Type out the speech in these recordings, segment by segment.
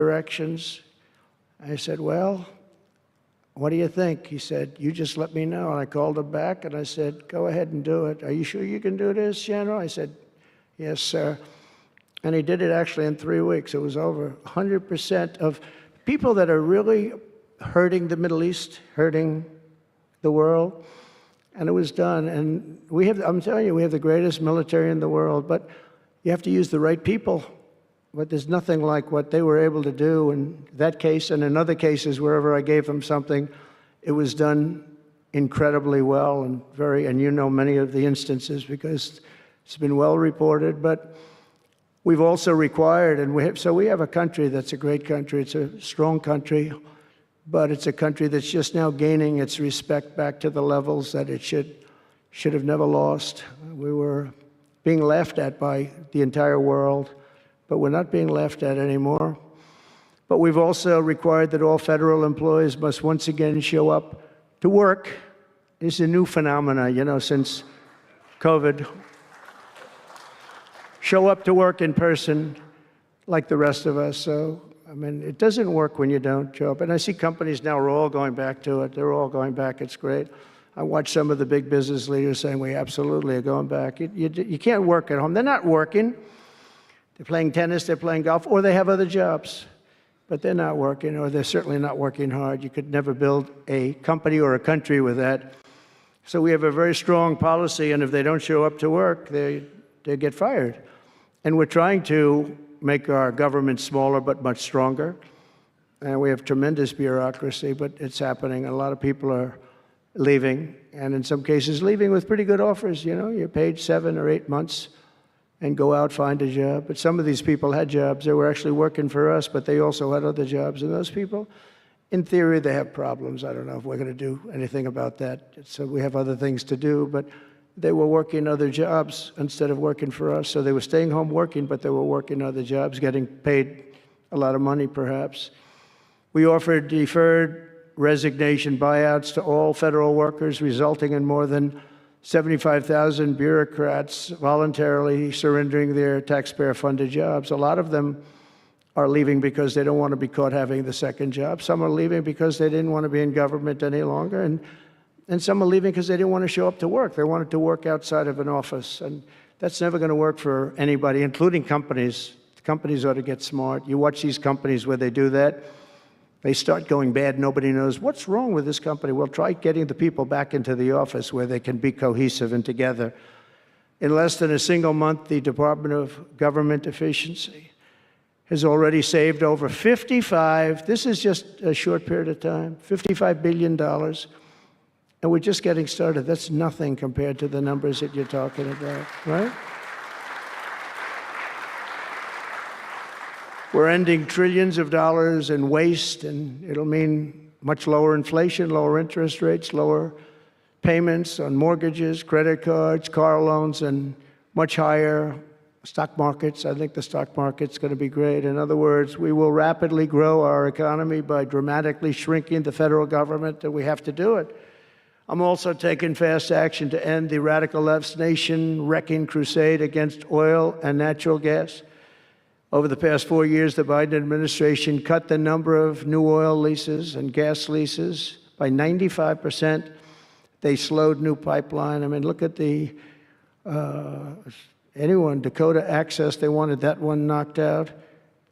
directions. I said, well, what do you think? He said, you just let me know. And I called him back and I said, go ahead and do it. Are you sure you can do this, General? I said, yes, sir. And he did it actually in 3 weeks. It was over 100% of people that are really hurting the Middle East, hurting the world. And it was done. And we have, I'm telling you, we have the greatest military in the world, but you have to use the right people. But there's nothing like what they were able to do in that case and in other cases wherever I gave them something. It was done incredibly well and you know many of the instances because it's been well reported. But we've also required, and so we have a country that's a great country. It's a strong country, but it's a country that's just now gaining its respect back to the levels that it should have never lost. We were being laughed at by the entire world, but we're not being laughed at anymore. But we've also required that all federal employees must once again show up to work. It's a new phenomenon, you know, since COVID. Show up to work in person like the rest of us. So, I mean, it doesn't work when you don't show up. And I see companies now are all going back to it. They're all going back. It's great. I watch some of the big business leaders saying, we absolutely are going back. You can't work at home. They're not working. They're playing tennis, they're playing golf, or they have other jobs. But they're not working, or they're certainly not working hard. You could never build a company or a country with that. So we have a very strong policy, and if they don't show up to work, they get fired. And we're trying to make our government smaller but much stronger. And we have tremendous bureaucracy, but it's happening. A lot of people are leaving, and in some cases leaving with pretty good offers. You know, you're paid 7 or 8 months and go out, find a job. But some of these people had jobs. They were actually working for us, but they also had other jobs. And those people, in theory, they have problems. I don't know if we're going to do anything about that. So we have other things to do, but they were working other jobs instead of working for us. So they were staying home working, but they were working other jobs, getting paid a lot of money, perhaps. We offered deferred resignation buyouts to all federal workers, resulting in more than 75,000 bureaucrats voluntarily surrendering their taxpayer-funded jobs. A lot of them are leaving because they don't want to be caught having the second job. Some are leaving because they didn't want to be in government any longer. And some are leaving because they didn't want to show up to work. They wanted to work outside of an office. And that's never going to work for anybody, including companies. Companies ought to get smart. You watch these companies where they do that. They start going bad. Nobody knows what's wrong with this company. Well, try getting the people back into the office where they can be cohesive and together. In less than a single month, the Department of Government Efficiency has already saved over this is just a short period of time, $55 billion. And we're just getting started. That's nothing compared to the numbers that you're talking about, right? We're ending trillions of dollars in waste, and it'll mean much lower inflation, lower interest rates, lower payments on mortgages, credit cards, car loans, and much higher stock markets. I think the stock market's going to be great. In other words, we will rapidly grow our economy by dramatically shrinking the federal government, and we have to do it. I'm also taking fast action to end the radical left's nation-wrecking crusade against oil and natural gas. Over the past 4 years, the Biden administration cut the number of new oil leases and gas leases by 95%. They slowed new pipeline. I mean, look at Dakota Access, they wanted that one knocked out.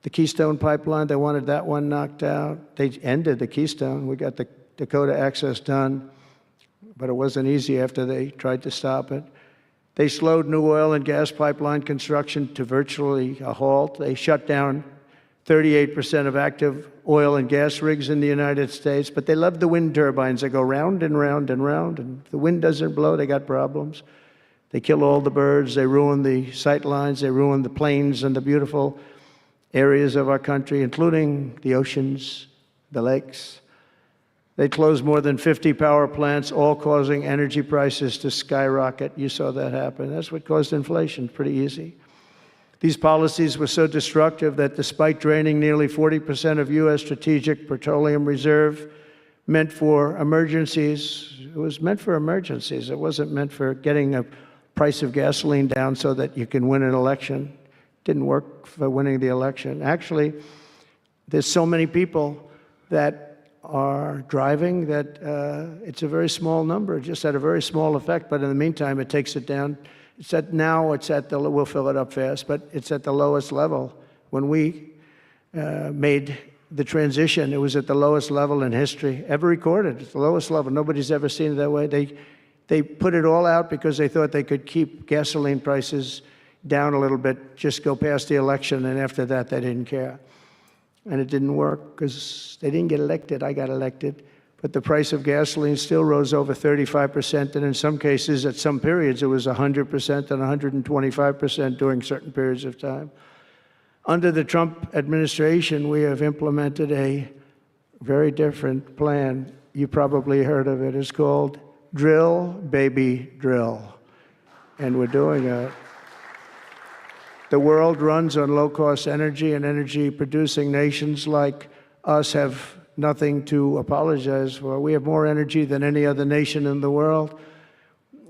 The Keystone Pipeline, they wanted that one knocked out. They ended the Keystone. We got the Dakota Access done, but it wasn't easy after they tried to stop it. They slowed new oil and gas pipeline construction to virtually a halt. They shut down 38% of active oil and gas rigs in the United States, but they love the wind turbines. They go round and round and round, and if the wind doesn't blow, they got problems. They kill all the birds, they ruin the sight lines, they ruin the plains and the beautiful areas of our country, including the oceans, the lakes. They closed more than 50 power plants, all causing energy prices to skyrocket. You saw that happen. That's what caused inflation, pretty easy. These policies were so destructive that despite draining nearly 40% of U.S. strategic petroleum reserve meant for emergencies, it was meant for emergencies. It wasn't meant for getting a price of gasoline down so that you can win an election. It didn't work for winning the election. Actually, there's so many people that are driving that it's a very small number, just had a very small effect, but in the meantime, it takes it down. Now it's at the, we'll fill it up fast, but it's at the lowest level. When we made the transition, it was at the lowest level in history, ever recorded. It's the lowest level. Nobody's ever seen it that way. They put it all out because they thought they could keep gasoline prices down a little bit, just go past the election, and after that, they didn't care. And it didn't work because they didn't get elected. I got elected. But the price of gasoline still rose over 35%, and in some cases, at some periods, it was 100% and 125% during certain periods of time. Under the Trump administration, we have implemented a very different plan. You probably heard of it. It's called Drill, Baby, Drill. And we're doing it. The world runs on low-cost energy, and energy-producing nations like us have nothing to apologize for. We have more energy than any other nation in the world,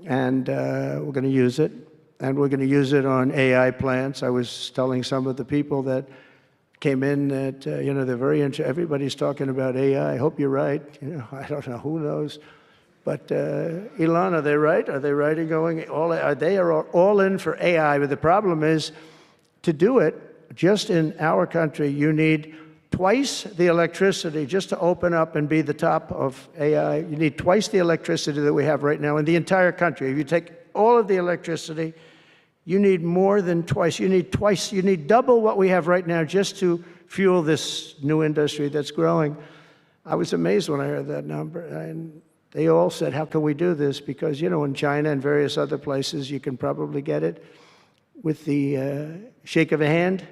and we're going to use it. And we're going to use it on AI plants. I was telling some of the people that came in that, they're very interested. Everybody's talking about AI. I hope you're right. I don't know. Who knows? But Elon, are they right? Are they right in going all? They are all in for AI. But the problem is, to do it, just in our country, you need twice the electricity just to open up and be the top of AI. You need twice the electricity that we have right now in the entire country. If you take all of the electricity, you need more than twice. You need double what we have right now just to fuel this new industry that's growing. I was amazed when I heard that number. And they all said, how can we do this? Because, in China and various other places, you can probably get it with the shake of a hand.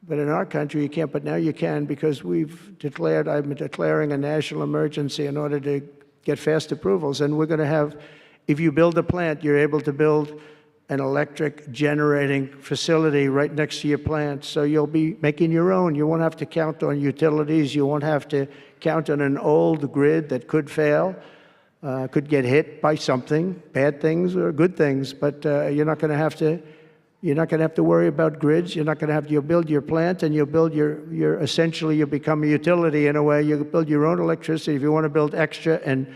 But in our country, you can't. But now you can, because I've been declaring a national emergency in order to get fast approvals. And we're going to have, if you build a plant, you're able to build an electric generating facility right next to your plant. So you'll be making your own. You won't have to count on utilities. You won't have to count on an old grid that could fail, could get hit by something, bad things or good things. But you're not going to have to worry about grids. You'll build your plant, and you'll build essentially you'll become a utility in a way. You'll build your own electricity. If you want to build extra and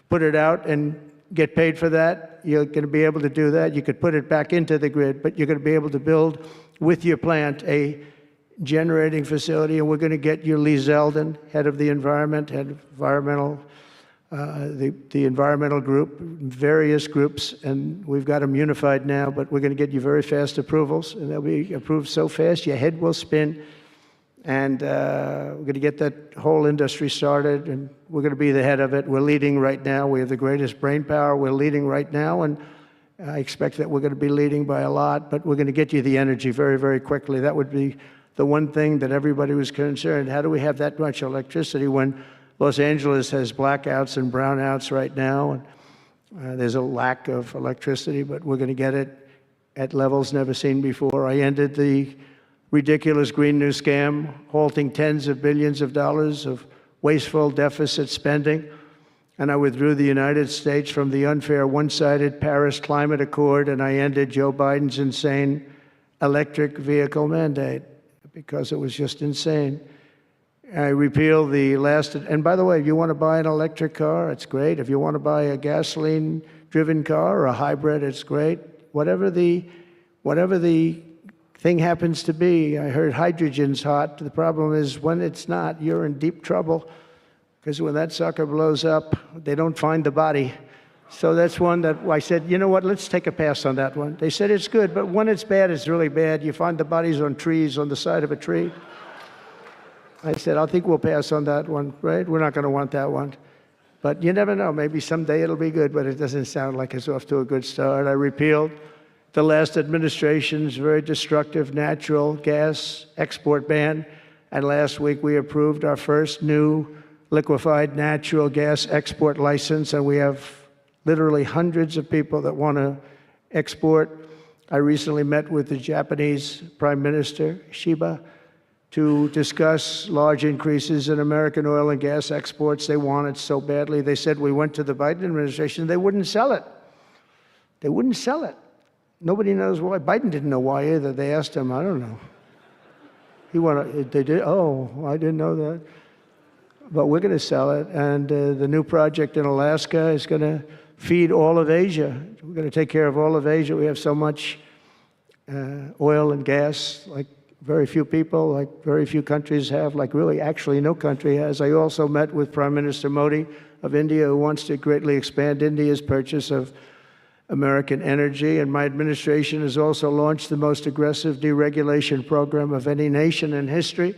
put it out and get paid for that, you're going to be able to do that. You could put it back into the grid, but you're going to be able to build with your plant a generating facility. And we're going to get you Lee Zeldin, head of the environmental, the environmental group, various groups, and we've got them unified now, but we're going to get you very fast approvals, and they'll be approved so fast your head will spin. And we're going to get that whole industry started, and we're going to be the head of it. We're leading right now. We have the greatest brain power. We're leading right now, and I expect that we're going to be leading by a lot, but we're going to get you the energy very, very quickly. That would be the one thing that everybody was concerned. How do we have that much electricity when Los Angeles has blackouts and brownouts right now? And there's a lack of electricity, but we're going to get it at levels never seen before. I ended the ridiculous Green New Scam, halting tens of billions of dollars of wasteful deficit spending. And I withdrew the United States from the unfair, one-sided Paris Climate Accord, and I ended Joe Biden's insane electric vehicle mandate because it was just insane. I repealed the last, and by the way, if you want to buy an electric car, it's great. If you want to buy a gasoline-driven car or a hybrid, it's great. Whatever the thing happens to be. I heard hydrogen's hot. The problem is when it's not, you're in deep trouble, because when that sucker blows up, they don't find the body. So that's one that I said, you know what, let's take a pass on that one. They said it's good, but when it's bad, it's really bad. You find the bodies on trees, on the side of a tree. I said, I think we'll pass on that one, right? We're not going to want that one. But you never know. Maybe someday it'll be good, but it doesn't sound like it's off to a good start. I repealed the last administration's very destructive natural gas export ban. And last week, we approved our first new liquefied natural gas export license. And we have literally hundreds of people that want to export. I recently met with the Japanese Prime Minister, Shiba, to discuss large increases in American oil and gas exports. They want it so badly. They said we went to the Biden administration, they wouldn't sell it. They wouldn't sell it. Nobody knows why. Biden didn't know why either. They asked him, I don't know. You want to, they did, oh, I didn't know that. But we're going to sell it, and the new project in Alaska is going to feed all of Asia. We're going to take care of all of Asia. We have so much oil and gas, like very few people, like very few countries have, like really actually no country has. I also met with Prime Minister Modi of India, who wants to greatly expand India's purchase of American energy, and my administration has also launched the most aggressive deregulation program of any nation in history.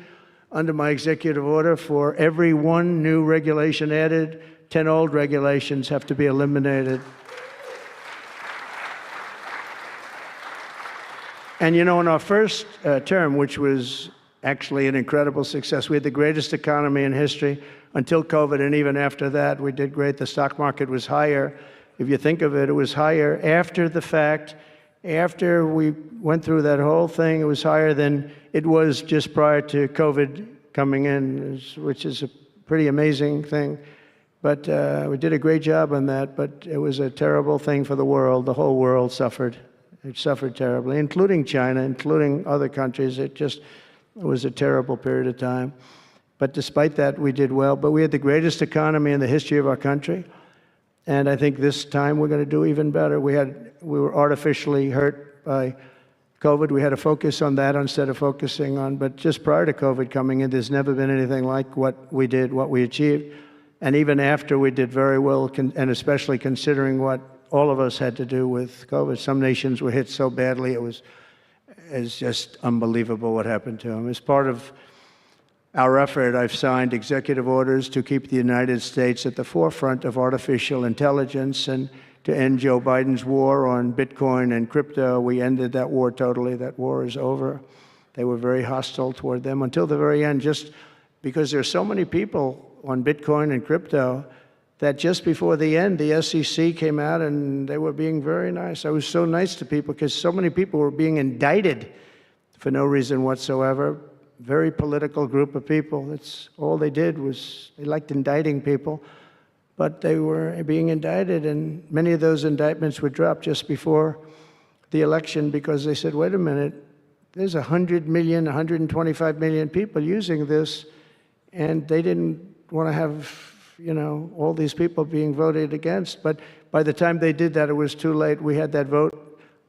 Under my executive order, for every one new regulation added, 10 old regulations have to be eliminated. And you know, in our first term, which was actually an incredible success, we had the greatest economy in history until COVID, and even after that, we did great. The stock market was higher. If you think of it, it was higher after the fact. After we went through that whole thing, it was higher than it was just prior to COVID coming in, which is a pretty amazing thing. But we did a great job on that, but it was a terrible thing for the world. The whole world suffered. It suffered terribly, including China, including other countries. It was a terrible period of time. But despite that, we did well. But we had the greatest economy in the history of our country. And I think this time we're going to do even better. We were artificially hurt by COVID. We had to focus on that instead of focusing on, but just prior to COVID coming in, there's never been anything like what we did, what we achieved. And even after, we did very well, and especially considering what all of us had to do with COVID. Some nations were hit so badly, it's just unbelievable what happened to them. As part of our effort, I've signed executive orders to keep the United States at the forefront of artificial intelligence and to end Joe Biden's war on Bitcoin and crypto. We ended that war totally. That war is over. They were very hostile toward them until the very end, just because there's so many people on Bitcoin and crypto that just before the end, the SEC came out and they were being very nice. I was so nice to people because so many people were being indicted for no reason whatsoever. Very political group of people. That's all they did was they liked indicting people, but they were being indicted, and many of those indictments were dropped just before the election because they said, wait a minute, there's 100 million, 125 million people using this, and they didn't want to have, you know, all these people being voted against. But by the time they did that, it was too late. We had that vote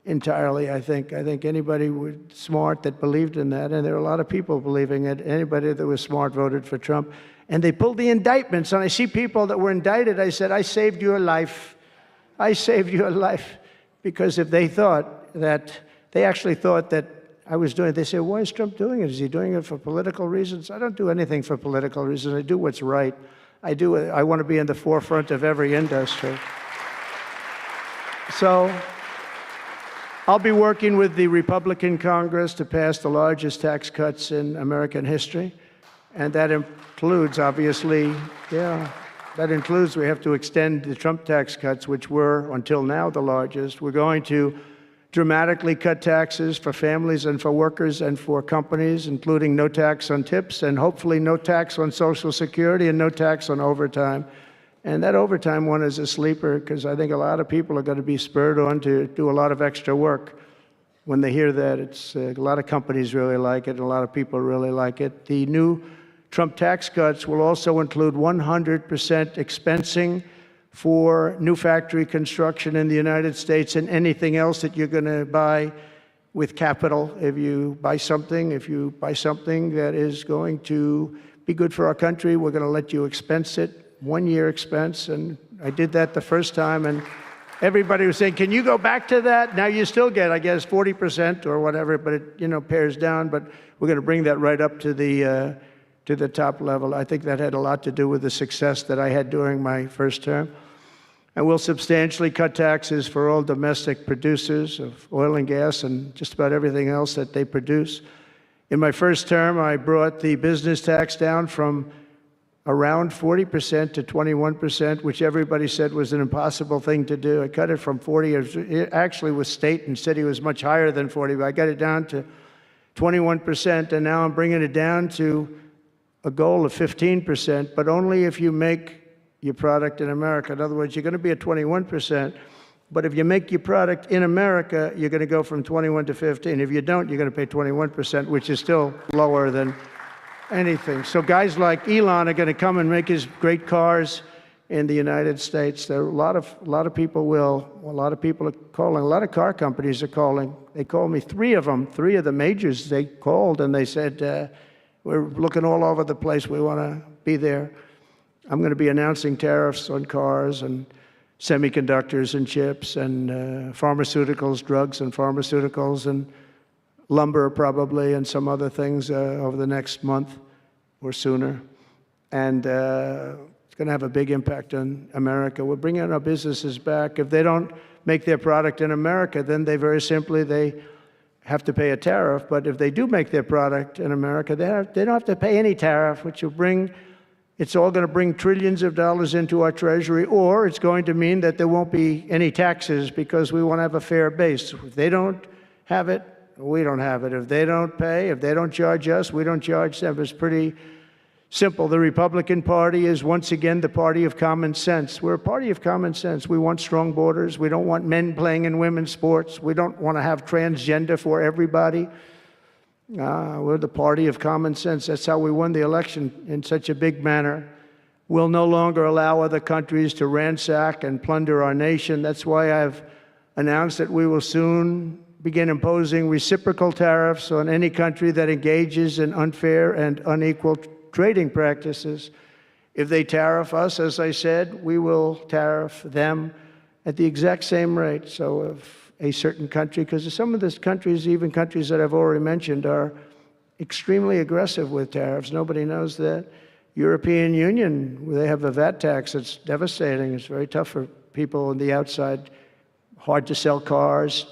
entirely, I think. I think anybody smart that believed in that, and there were a lot of people believing it, anybody that was smart voted for Trump. And they pulled the indictments, and I see people that were indicted. I said, I saved your life. I saved your life. Because if they thought that, they actually thought that I was doing it, they said, why is Trump doing it? Is he doing it for political reasons? I don't do anything for political reasons. I do what's right. I want to be in the forefront of every industry. So I'll be working with the Republican Congress to pass the largest tax cuts in American history. And that includes, obviously, we have to extend the Trump tax cuts, which were, until now, the largest. We're going to dramatically cut taxes for families and for workers and for companies, including no tax on tips and hopefully no tax on Social Security and no tax on overtime. And that overtime one is a sleeper because I think a lot of people are going to be spurred on to do a lot of extra work. When they hear that, it's a lot of companies really like it and a lot of people really like it. The new Trump tax cuts will also include 100% expensing for new factory construction in the United States and anything else that you're going to buy with capital. If you buy something that is going to be good for our country, we're going to let you expense it, 1 year expense. And I did that the first time, and everybody was saying, can you go back to that? Now you still get, I guess, 40% or whatever, but it, you know, pares down. But we're going to bring that right up to the top level. I think that had a lot to do with the success that I had during my first term. And we'll substantially cut taxes for all domestic producers of oil and gas and just about everything else that they produce. In my first term, I brought the business tax down from around 40% to 21%, which everybody said was an impossible thing to do. I cut it from 40. It actually was state and city was much higher than 40, but I got it down to 21%, and now I'm bringing it down to a goal of 15%, but only if you make your product in America. In other words, you're going to be at 21%, But if you make your product in America, you're going to go from 21 to 15. If you don't, you're going to pay 21%, which is still lower than anything. So guys like Elon are going to come and make his great cars in the United States. There are a lot of people will. A lot of people are calling. A lot of car companies are calling. They called me, three of the majors. They called and they said, we're looking all over the place. We want to be there. I'm going to be announcing tariffs on cars and semiconductors and chips and pharmaceuticals, drugs and pharmaceuticals and lumber probably and some other things over the next month or sooner. And it's going to have a big impact on America. We're bringing our businesses back. If they don't make their product in America, then they have to pay a tariff. But if they do make their product in America, they don't have to pay any tariff, which will it's all going to bring trillions of dollars into our treasury, or it's going to mean that there won't be any taxes because we want to have a fair base. If they don't have it, we don't have it. If they don't pay, if they don't charge us, we don't charge them. It's pretty simple. The Republican Party is once again the party of common sense. We're a party of common sense. We want strong borders. We don't want men playing in women's sports. We don't want to have transgender for everybody. We're the party of common sense. That's how we won the election in such a big manner. We'll no longer allow other countries to ransack and plunder our nation. That's why I've announced that we will soon begin imposing reciprocal tariffs on any country that engages in unfair and unequal trading practices. If they tariff us, as I said, we will tariff them at the exact same rate. So if a certain country, because some of these countries, even countries that I've already mentioned, are extremely aggressive with tariffs. Nobody knows that. European Union, they have a VAT tax that's devastating. It's very tough for people on the outside. Hard to sell cars,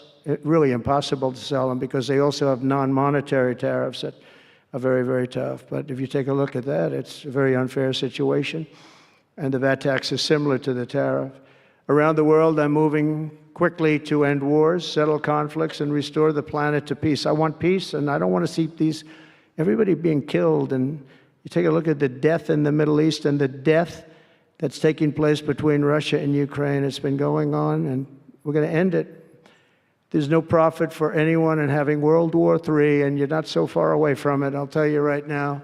really impossible to sell them because they also have non-monetary tariffs that are very, very tough. But if you take a look at that, it's a very unfair situation. And the VAT tax is similar to the tariff. Around the world, I'm moving quickly to end wars, settle conflicts, and restore the planet to peace. I want peace, and I don't want to see everybody being killed. And you take a look at the death in the Middle East and the death that's taking place between Russia and Ukraine. It's been going on, and we're going to end it. There's no profit for anyone in having World War III, and you're not so far away from it. I'll tell you right now,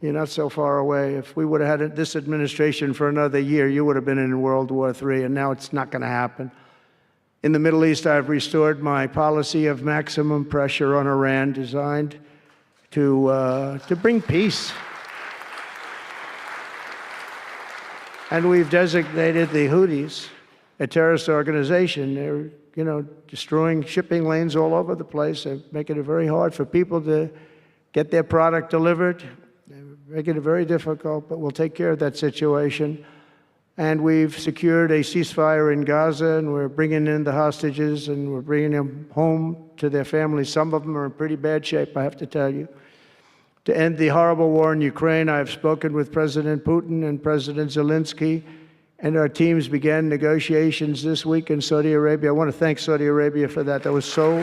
you're not so far away. If we would have had this administration for another year, you would have been in World War III, and now it's not going to happen. In the Middle East, I've restored my policy of maximum pressure on Iran, designed to bring peace. And we've designated the Houthis a terrorist organization. They're, destroying shipping lanes all over the place. They're making it very hard for people to get their product delivered. They're making it very difficult, but we'll take care of that situation. And we've secured a ceasefire in Gaza, and we're bringing in the hostages, and we're bringing them home to their families. Some of them are in pretty bad shape, I have to tell you. To end the horrible war in Ukraine, I've spoken with President Putin and President Zelensky, and our teams began negotiations this week in Saudi Arabia. I want to thank Saudi Arabia for that. That was so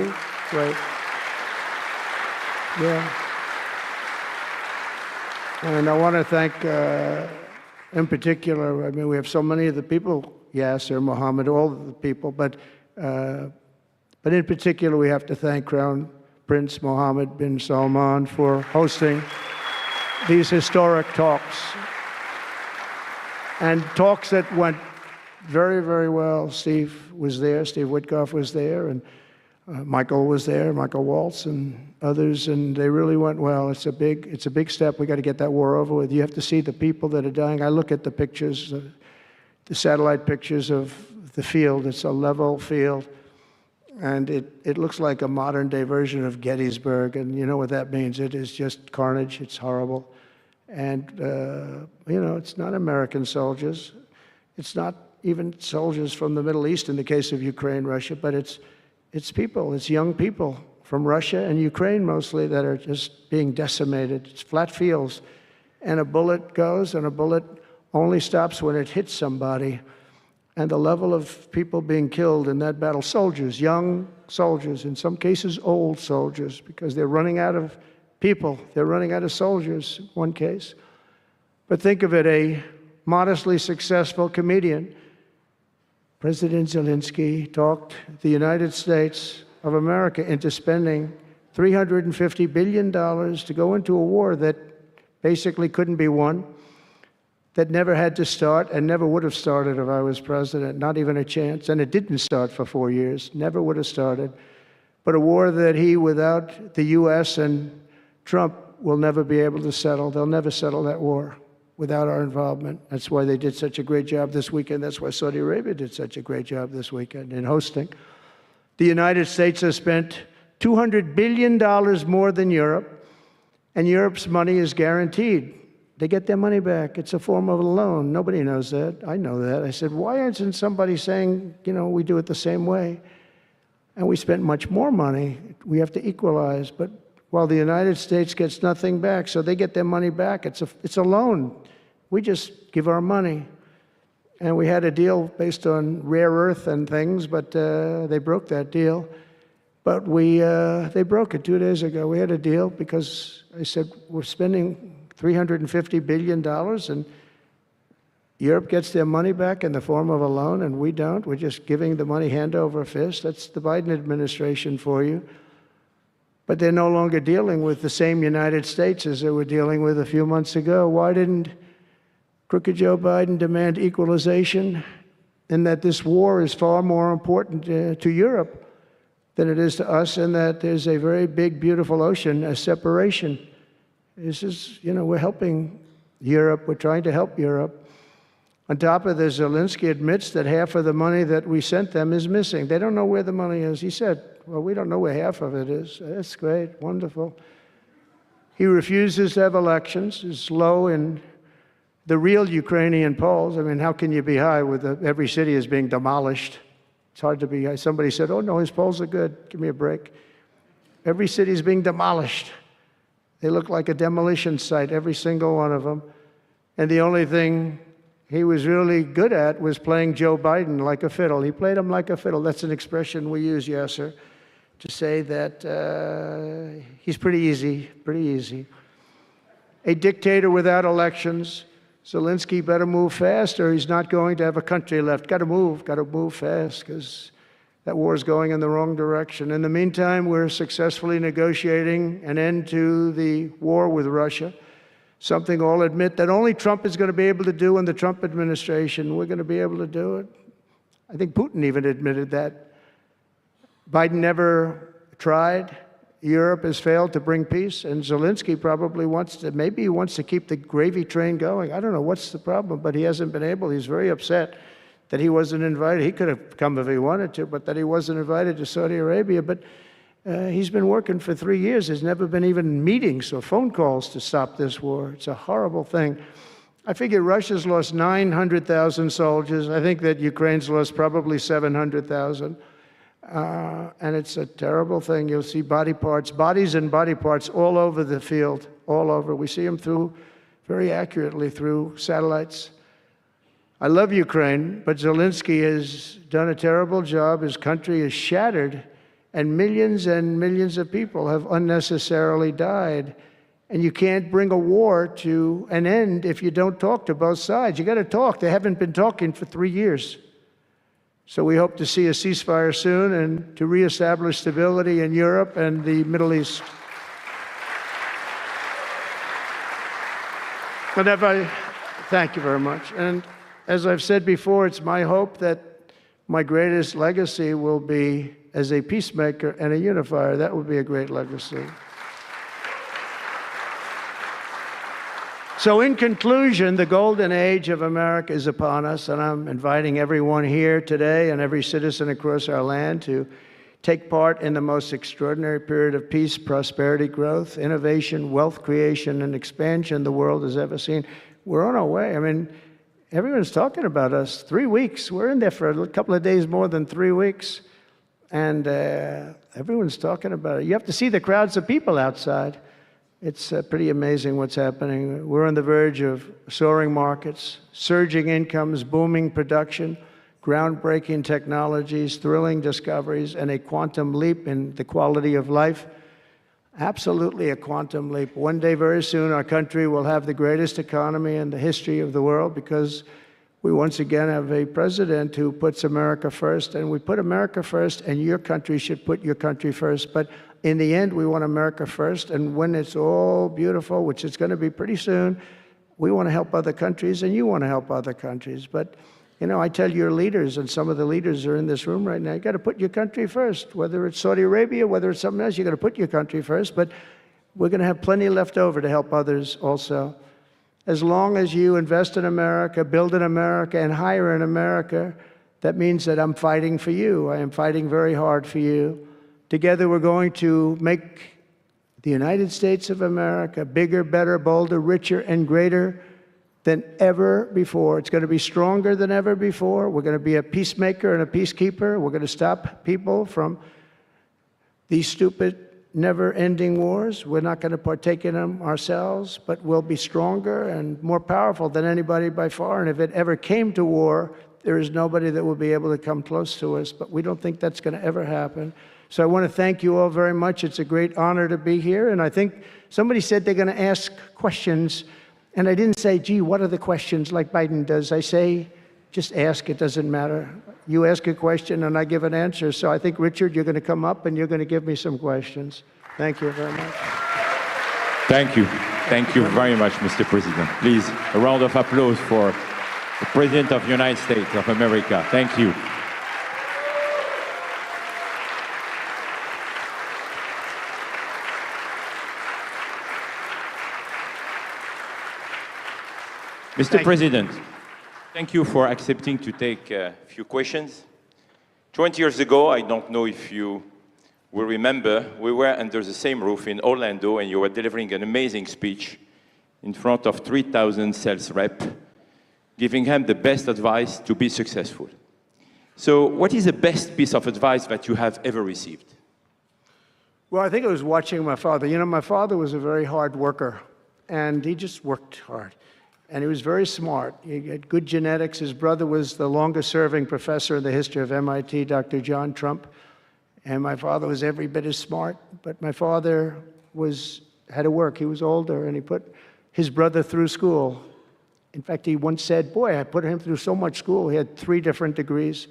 great. Yeah. And I want to thank, in particular, we have so many of the people, Yasser, Mohammed, all of the people, but in particular, we have to thank Crown Prince Mohammed bin Salman for hosting these historic talks. And talks that went very, very well. Steve was there, Steve Witkoff was there, and Michael was there, Michael Waltz and others, and they really went well. It's a big step. We got to get that war over with. You have to see the people that are dying. I look at the pictures, the satellite pictures of the field. It's a level field, and it looks like a modern-day version of Gettysburg, and you know what that means. It is just carnage. It's horrible. And, it's not American soldiers. It's not even soldiers from the Middle East in the case of Ukraine, Russia, but it's people, it's young people from Russia and Ukraine mostly that are just being decimated. It's flat fields, and a bullet goes, and a bullet only stops when it hits somebody. And the level of people being killed in that battle, soldiers, young soldiers, in some cases old soldiers, because they're running out of people. They're running out of soldiers, one case. But think of it, a modestly successful comedian President Zelensky talked the United States of America into spending $350 billion to go into a war that basically couldn't be won, that never had to start and never would have started if I was president, not even a chance. And it didn't start for 4 years, never would have started. But a war that he, without the U.S. and Trump, will never be able to settle. They'll never settle that war without our involvement. That's why they did such a great job this weekend. That's why Saudi Arabia did such a great job this weekend in hosting. The United States has spent $200 billion more than Europe, and Europe's money is guaranteed. They get their money back. It's a form of a loan. Nobody knows that. I know that. I said, why isn't somebody saying, we do it the same way? And we spent much more money. We have to equalize. But while the United States gets nothing back, so they get their money back. It's a loan. We just give our money. And we had a deal based on rare earth and things, but they broke that deal. But they broke it 2 days ago. We had a deal because I said, we're spending $350 billion, and Europe gets their money back in the form of a loan, and we don't. We're just giving the money hand over fist. That's the Biden administration for you. But they're no longer dealing with the same United States as they were dealing with a few months ago. Why didn't crooked Joe Biden demand equalization, in that this war is far more important to Europe than it is to us, and that there's a very big, beautiful ocean, a separation? This is, we're helping Europe. We're trying to help Europe. On top of this, Zelensky admits that half of the money that we sent them is missing. They don't know where the money is. He said, well, we don't know where half of it is. That's great, wonderful. He refuses to have elections. It's low in the real Ukrainian polls. I mean, how can you be high with every city is being demolished? It's hard to be high. Somebody said, oh, no, his polls are good. Give me a break. Every city is being demolished. They look like a demolition site, every single one of them. And the only thing he was really good at was playing Joe Biden like a fiddle. He played him like a fiddle. That's an expression we use, Yasser, to say that he's pretty easy, pretty easy. A dictator without elections. Zelensky better move fast, or he's not going to have a country left. Got to move fast, because that war is going in the wrong direction. In the meantime, we're successfully negotiating an end to the war with Russia, something all admit that only Trump is going to be able to do in the Trump administration. We're going to be able to do it. I think Putin even admitted that. Biden never tried. Europe has failed to bring peace, and Zelensky probably maybe he wants to keep the gravy train going. I don't know what's the problem, but he hasn't been able. He's very upset that he wasn't invited. He could have come if he wanted to, but that he wasn't invited to Saudi Arabia. But he's been working for 3 years. There's never been even meetings or phone calls to stop this war. It's a horrible thing. I figure Russia's lost 900,000 soldiers. I think that Ukraine's lost probably 700,000. And it's a terrible thing. You'll see bodies and body parts all over the field, all over. We see them very accurately through satellites. I love Ukraine, but Zelensky has done a terrible job. His country is shattered, and millions of people have unnecessarily died. And you can't bring a war to an end if you don't talk to both sides. You got to talk. They haven't been talking for 3 years. So we hope to see a ceasefire soon and to reestablish stability in Europe and the Middle East. Thank you very much. And as I've said before, it's my hope that my greatest legacy will be as a peacemaker and a unifier. That would be a great legacy. So in conclusion, the golden age of America is upon us, and I'm inviting everyone here today and every citizen across our land to take part in the most extraordinary period of peace, prosperity, growth, innovation, wealth creation, and expansion the world has ever seen. We're on our way. I mean, everyone's talking about us. 3 weeks. We're in there for a couple of days more than 3 weeks. And everyone's talking about it. You have to see the crowds of people outside. It's pretty amazing what's happening. We're on the verge of soaring markets, surging incomes, booming production, groundbreaking technologies, thrilling discoveries, and a quantum leap in the quality of life. Absolutely a quantum leap. One day, very soon, our country will have the greatest economy in the history of the world because we once again have a president who puts America first, and we put America first, and your country should put your country first. But in the end, we want America first, and when it's all beautiful, which it's going to be pretty soon, we want to help other countries, and you want to help other countries. But, you know, I tell your leaders, and some of the leaders are in this room right now, you got to put your country first. Whether it's Saudi Arabia, whether it's something else, you got to put your country first. But we're going to have plenty left over to help others also. As long as you invest in America, build in America, and hire in America, that means that I'm fighting for you. I am fighting very hard for you. Together, we're going to make the United States of America bigger, better, bolder, richer, and greater than ever before. It's going to be stronger than ever before. We're going to be a peacemaker and a peacekeeper. We're going to stop people from these stupid, never-ending wars. We're not going to partake in them ourselves, but we'll be stronger and more powerful than anybody by far. And if it ever came to war, there is nobody that will be able to come close to us. But we don't think that's going to ever happen. So I want to thank you all very much. It's a great honor to be here. And I think somebody said they're going to ask questions. And I didn't say, gee, what are the questions like Biden does? I say, just ask. It doesn't matter. You ask a question and I give an answer. So I think, Richard, you're going to come up and you're going to give me some questions. Thank you very much. Thank you. Thank you very much, Mr. President. Please, a round of applause for the President of the United States of America. Thank you. Mr. President, thank you for accepting to take a few questions. 20 years ago, I don't know if you will remember, we were under the same roof in Orlando, and you were delivering an amazing speech in front of 3,000 sales reps, giving them the best advice to be successful. So what is the best piece of advice that you have ever received? Well, I think it was watching my father. You know, my father was a very hard worker, and he just worked hard. And he was very smart. He had good genetics. His brother was the longest-serving professor in the history of MIT, Dr. John Trump. And my father was every bit as smart. But my father had to work. He was older, and he put his brother through school. In fact, he once said, boy, I put him through so much school. He had 3 different degrees.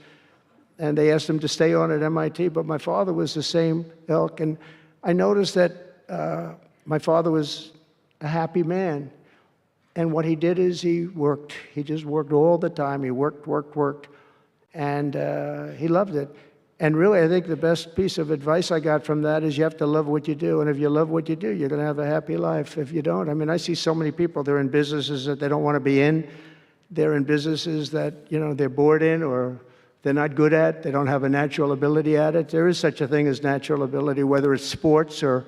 And they asked him to stay on at MIT. But my father was the same ilk. And I noticed that my father was a happy man. And what he did is he worked. He just worked all the time. He worked. And he loved it. And really, I think the best piece of advice I got from that is you have to love what you do. And if you love what you do, you're going to have a happy life. If you don't, I mean, I see so many people, they're in businesses that they don't want to be in. They're in businesses that, you know, they're bored in or they're not good at. They don't have a natural ability at it. There is such a thing as natural ability, whether it's sports or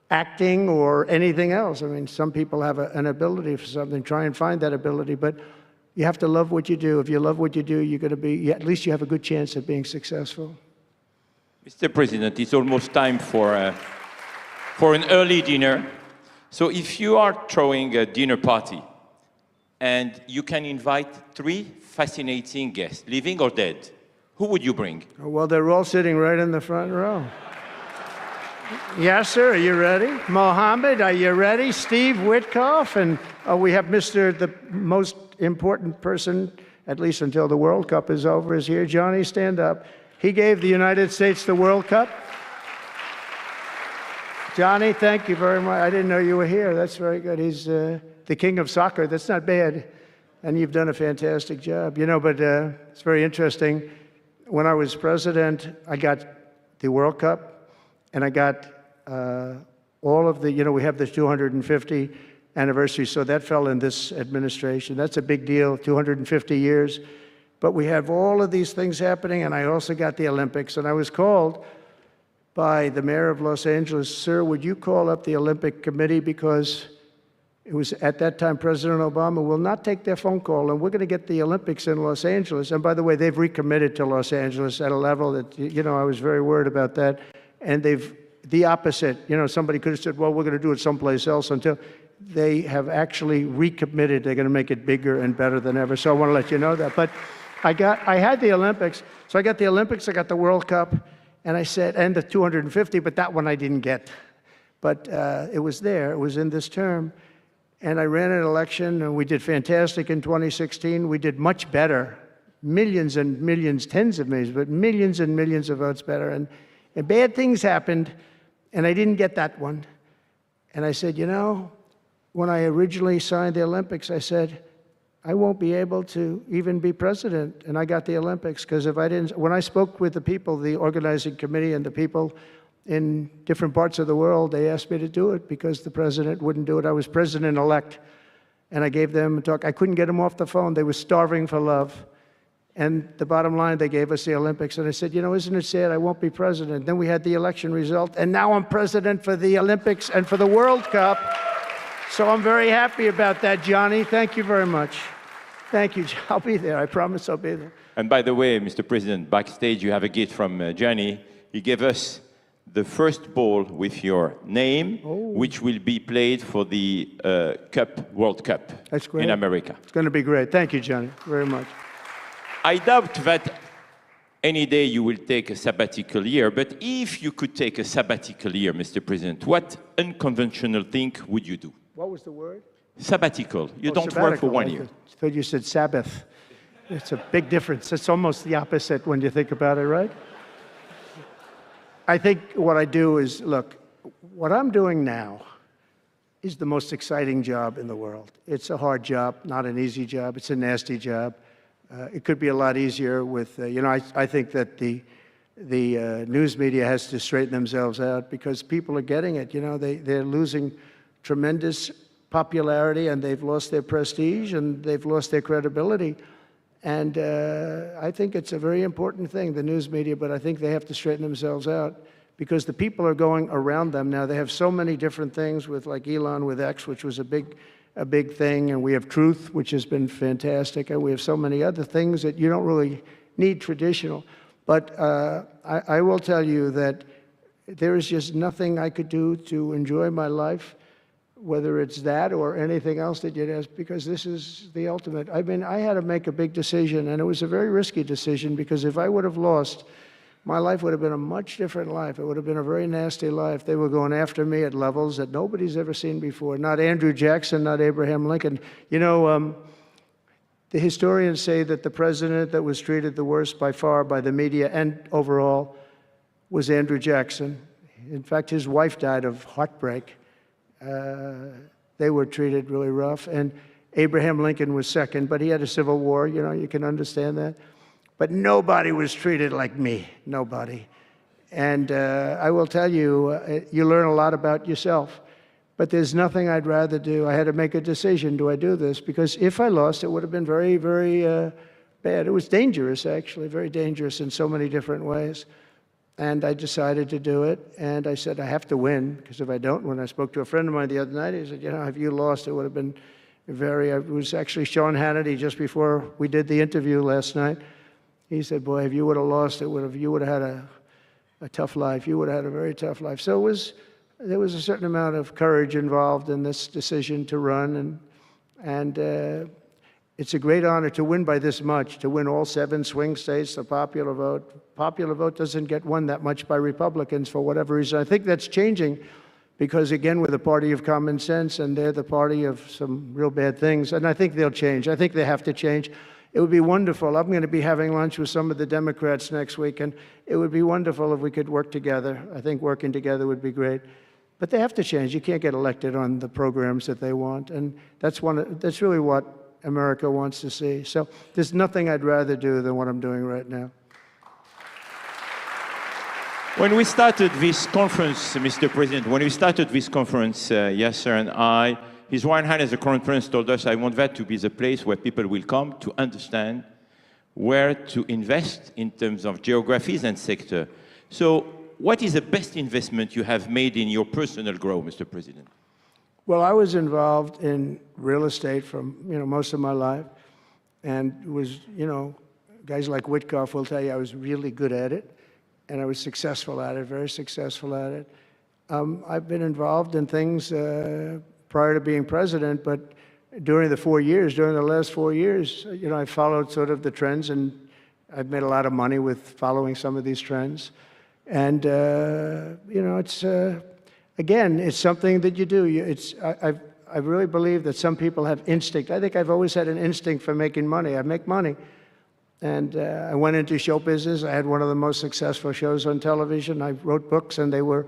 acting or anything else. I mean, some people have an ability for something. Try and find that ability, but you have to love what you do. If you love what you do, you're going to be, at least you have a good chance of being successful. Mr. President, it's almost time for an early dinner. So if you are throwing a dinner party and you can invite 3 fascinating guests, living or dead, who would you bring? Well, they're all sitting right in the front row. Yasser, are you ready? Mohammed, are you ready? Steve Witkoff, and we have the most important person, at least until the World Cup is over, is here. Johnny, stand up. He gave the United States the World Cup. Johnny, thank you very much. I didn't know you were here. That's very good. He's the king of soccer. That's not bad. And you've done a fantastic job. You know, but it's very interesting. When I was president, I got the World Cup. And I got all of the, you know, we have this 250 anniversary, so that fell in this administration. That's a big deal, 250 years. But we have all of these things happening, and I also got the Olympics. And I was called by the mayor of Los Angeles, sir, would you call up the Olympic Committee, because it was at that time President Obama will not take their phone call, and we're going to get the Olympics in Los Angeles. And by the way, they've recommitted to Los Angeles at a level that, you know, I was very worried about that. And they've, the opposite, you know, somebody could have said, well, we're going to do it someplace else, until they have actually recommitted. They're going to make it bigger and better than ever. So I want to let you know that. But I had the Olympics. So I got the Olympics, I got the World Cup, and I said, and the 250, but that one I didn't get. But it was there. It was in this term. and I ran an election, and we did fantastic in 2016. We did much better, millions and millions, tens of millions, but millions and millions of votes better. And bad things happened, and I didn't get that one. And I said, you know, when I originally signed the Olympics, I said, I won't be able to even be president. And I got the Olympics, because if I didn't, when I spoke with the people, the organizing committee and the people in different parts of the world, they asked me to do it because the president wouldn't do it. I was president-elect, and I gave them a talk. I couldn't get them off the phone. They were starving for love. And the bottom line, they gave us the Olympics. And I said, you know, isn't it sad I won't be president? Then we had the election result, and now I'm president for the Olympics and for the World Cup. So I'm very happy about that, Johnny. Thank you very much. Thank you. I'll be there. I promise I'll be there. And by the way, Mr. President, backstage you have a gift from Gianni. He gave us the first ball with your name, which will be played for the World Cup. That's great. In America. It's going to be great. Thank you, Johnny, very much. I doubt that any day you will take a sabbatical year, but if you could take a sabbatical year, Mr. President, what unconventional thing would you do? What was the word? Sabbatical. You don't work for 1 year. I thought you said Sabbath. It's a big difference. It's almost the opposite when you think about it, right? I think what I do is, look, what I'm doing now is the most exciting job in the world. It's a hard job, not an easy job. It's a nasty job. It could be a lot easier with, you know, I think that the news media has to straighten themselves out, because people are getting it. You know, they're losing tremendous popularity, and they've lost their prestige, and they've lost their credibility. And I think it's a very important thing, the news media, but I think they have to straighten themselves out, because the people are going around them now. They have so many different things with, like Elon with X, which was a big thing, and we have Truth, which has been fantastic, and we have so many other things that you don't really need traditional. But I will tell you that there is just nothing I could do to enjoy my life, whether it's that or anything else that you'd ask, because this is the ultimate. I mean, I had to make a big decision, and it was a very risky decision, because if I would have lost, my life would have been a much different life. It would have been a very nasty life. They were going after me at levels that nobody's ever seen before. Not Andrew Jackson, not Abraham Lincoln. You know, the historians say that the president that was treated the worst by far by the media and overall was Andrew Jackson. In fact, his wife died of heartbreak. They were treated really rough. And Abraham Lincoln was second, but he had a civil war. You know, you can understand that. But nobody was treated like me, nobody. And I will tell you, you learn a lot about yourself. But there's nothing I'd rather do. I had to make a decision, do I do this? Because if I lost, it would have been very, very bad. It was dangerous, actually, very dangerous in so many different ways. And I decided to do it. And I said, I have to win, because if I don't, when I spoke to a friend of mine the other night, he said, you know, if you lost, it would have been it was actually Sean Hannity just before we did the interview last night. He said, boy, if you would have lost, you would have had a tough life. You would have had a very tough life. So there was a certain amount of courage involved in this decision to run. And it's a great honor to win by this much, to win all 7 swing states, the popular vote. Popular vote doesn't get won that much by Republicans for whatever reason. I think that's changing, because, again, we're the party of common sense, and they're the party of some real bad things. And I think they'll change. I think they have to change. It would be wonderful. I'm going to be having lunch with some of the Democrats next week, and it would be wonderful if we could work together. I think working together would be great. But they have to change. You can't get elected on the programs that they want, and that's really what America wants to see. So there's nothing I'd rather do than what I'm doing right now. When we started this conference, Mr. President, Yasser and I, His Royal Highness the Crown Prince told us, I want that to be the place where people will come to understand where to invest in terms of geographies and sector. So what is the best investment you have made in your personal growth, Mr. President? Well, I was involved in real estate from, most of my life, and it was, guys like Witkoff will tell you I was really good at it, and I was successful at it, very successful at it. I've been involved in things prior to being president, but during the last 4 years, I followed sort of the trends, and I've made a lot of money with following some of these trends. And, it's, again, it's something that you do. I really believe that some people have instinct. I think I've always had an instinct for making money. I make money. And I went into show business. I had one of the most successful shows on television. I wrote books, and they were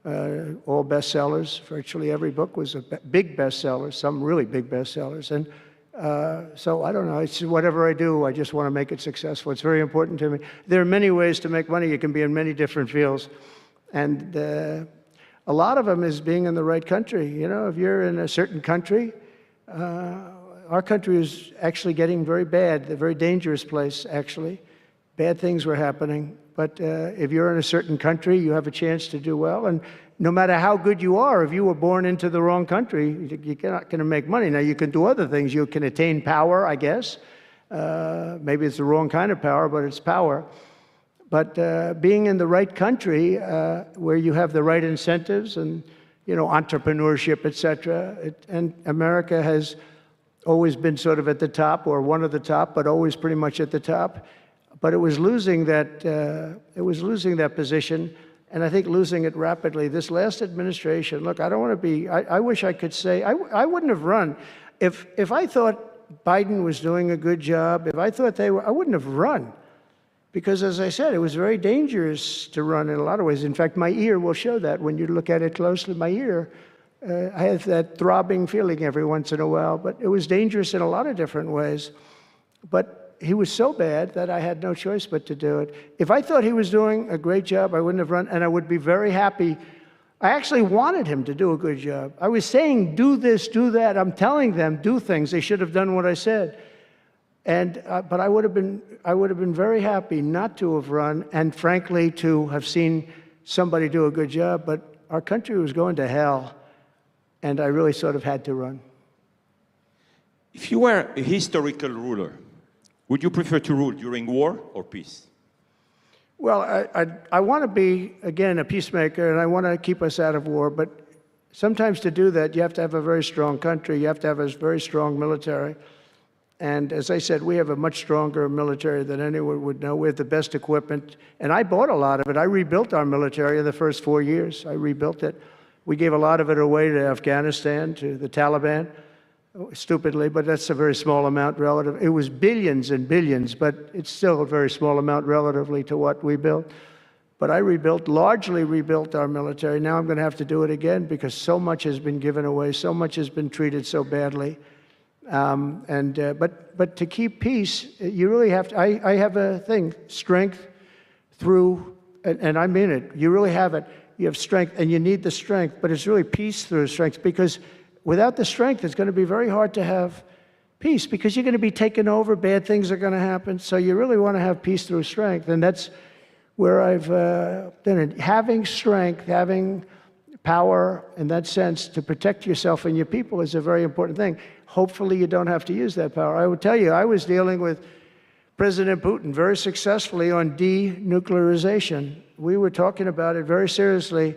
all bestsellers. Virtually every book was a big bestseller, some really big bestsellers. And so I don't know, it's whatever I do, I just want to make it successful. It's very important to me. There are many ways to make money. You can be in many different fields. And a lot of them is being in the right country. You know, if you're in a certain country, our country is actually getting very bad, a very dangerous place, actually. Bad things were happening. But if you're in a certain country, you have a chance to do well. And no matter how good you are, if you were born into the wrong country, you're not going to make money. Now, you can do other things. You can attain power, I guess. Maybe it's the wrong kind of power, but it's power. But being in the right country, where you have the right incentives and, you know, entrepreneurship, et cetera, and America has always been sort of at the top, or one of the top, but always pretty much at the top. But it was losing that position, and I think losing it rapidly. This last administration, look, I don't want to be, I wish I could say, I wouldn't have run. If I thought Biden was doing a good job, if I thought they were, I wouldn't have run. Because as I said, it was very dangerous to run in a lot of ways. In fact, my ear will show that when you look at it closely. My ear, I have that throbbing feeling every once in a while, but it was dangerous in a lot of different ways. But he was so bad that I had no choice but to do it. If I thought he was doing a great job, I wouldn't have run, and I would be very happy. I actually wanted him to do a good job. I was saying, do this, do that. I'm telling them, do things. They should have done what I said. And but I would have been very happy not to have run, and frankly, to have seen somebody do a good job. But our country was going to hell, and I really sort of had to run. If you were a historical ruler, would you prefer to rule during war or peace? Well, I want to be, again, a peacemaker, and I want to keep us out of war. But sometimes to do that, you have to have a very strong country. You have to have a very strong military. And as I said, we have a much stronger military than anyone would know. We have the best equipment. And I bought a lot of it. I rebuilt our military in the first 4 years. I rebuilt it. We gave a lot of it away to Afghanistan, to the Taliban, stupidly, but that's a very small amount relative. It was billions and billions, but it's still a very small amount relatively to what we built. But I largely rebuilt our military. Now I'm going to have to do it again because so much has been given away, so much has been treated so badly. But to keep peace, you really have to, I have a thing, strength through, and I mean it, you really have it. You have strength, and you need the strength, but it's really peace through strength, because without the strength, it's going to be very hard to have peace, because you're going to be taken over, bad things are going to happen, so you really want to have peace through strength, and that's where I've done it. Having strength, having power in that sense to protect yourself and your people is a very important thing. Hopefully you don't have to use that power. I would tell you, I was dealing with President Putin very successfully on denuclearization. We were talking about it very seriously,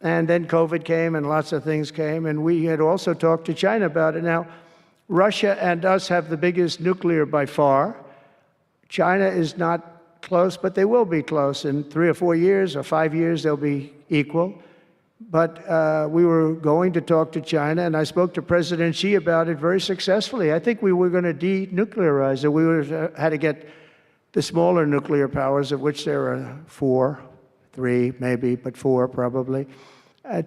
and then COVID came and lots of things came, and we had also talked to China about it. Now, Russia and us have the biggest nuclear by far. China is not close, but they will be close. In 3 or 4 years or 5 years, they'll be equal. But we were going to talk to China, and I spoke to President Xi about it very successfully. I think we were going to denuclearize it. We had to get the smaller nuclear powers, of which there are 4, 3 maybe, but 4 probably,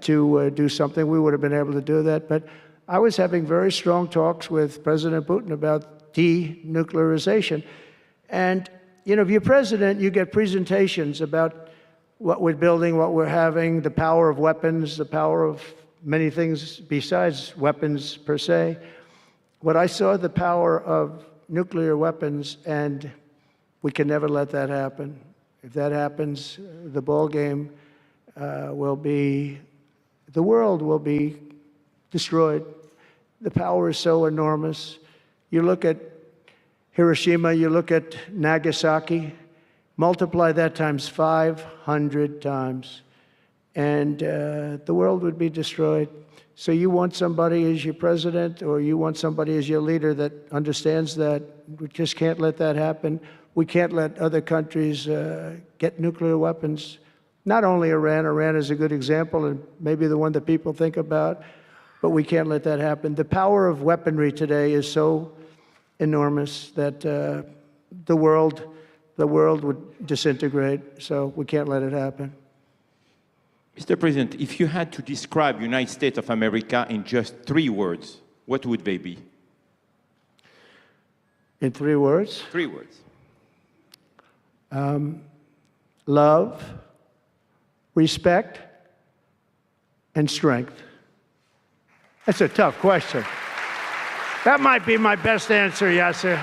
to do something. We would have been able to do that. But I was having very strong talks with President Putin about denuclearization. And, you know, if you're president, you get presentations about what we're building, what we're having, the power of weapons, the power of many things besides weapons per se. What I saw, the power of nuclear weapons, and we can never let that happen. If that happens, the ball game will be, the world will be destroyed. The power is so enormous. You look at Hiroshima, you look at Nagasaki, multiply that times 500 times, and the world would be destroyed. So you want somebody as your president, or you want somebody as your leader that understands that. We just can't let that happen. We can't let other countries get nuclear weapons. Not only Iran. Iran is a good example, and maybe the one that people think about. but we can't let that happen. The power of weaponry today is so enormous that the world would disintegrate, so we can't let it happen. Mr. President, if you had to describe United States of America in just 3 words, what would they be? In 3 words? 3 words. Love, respect, and strength. That's a tough question. That might be my best answer, Yasser.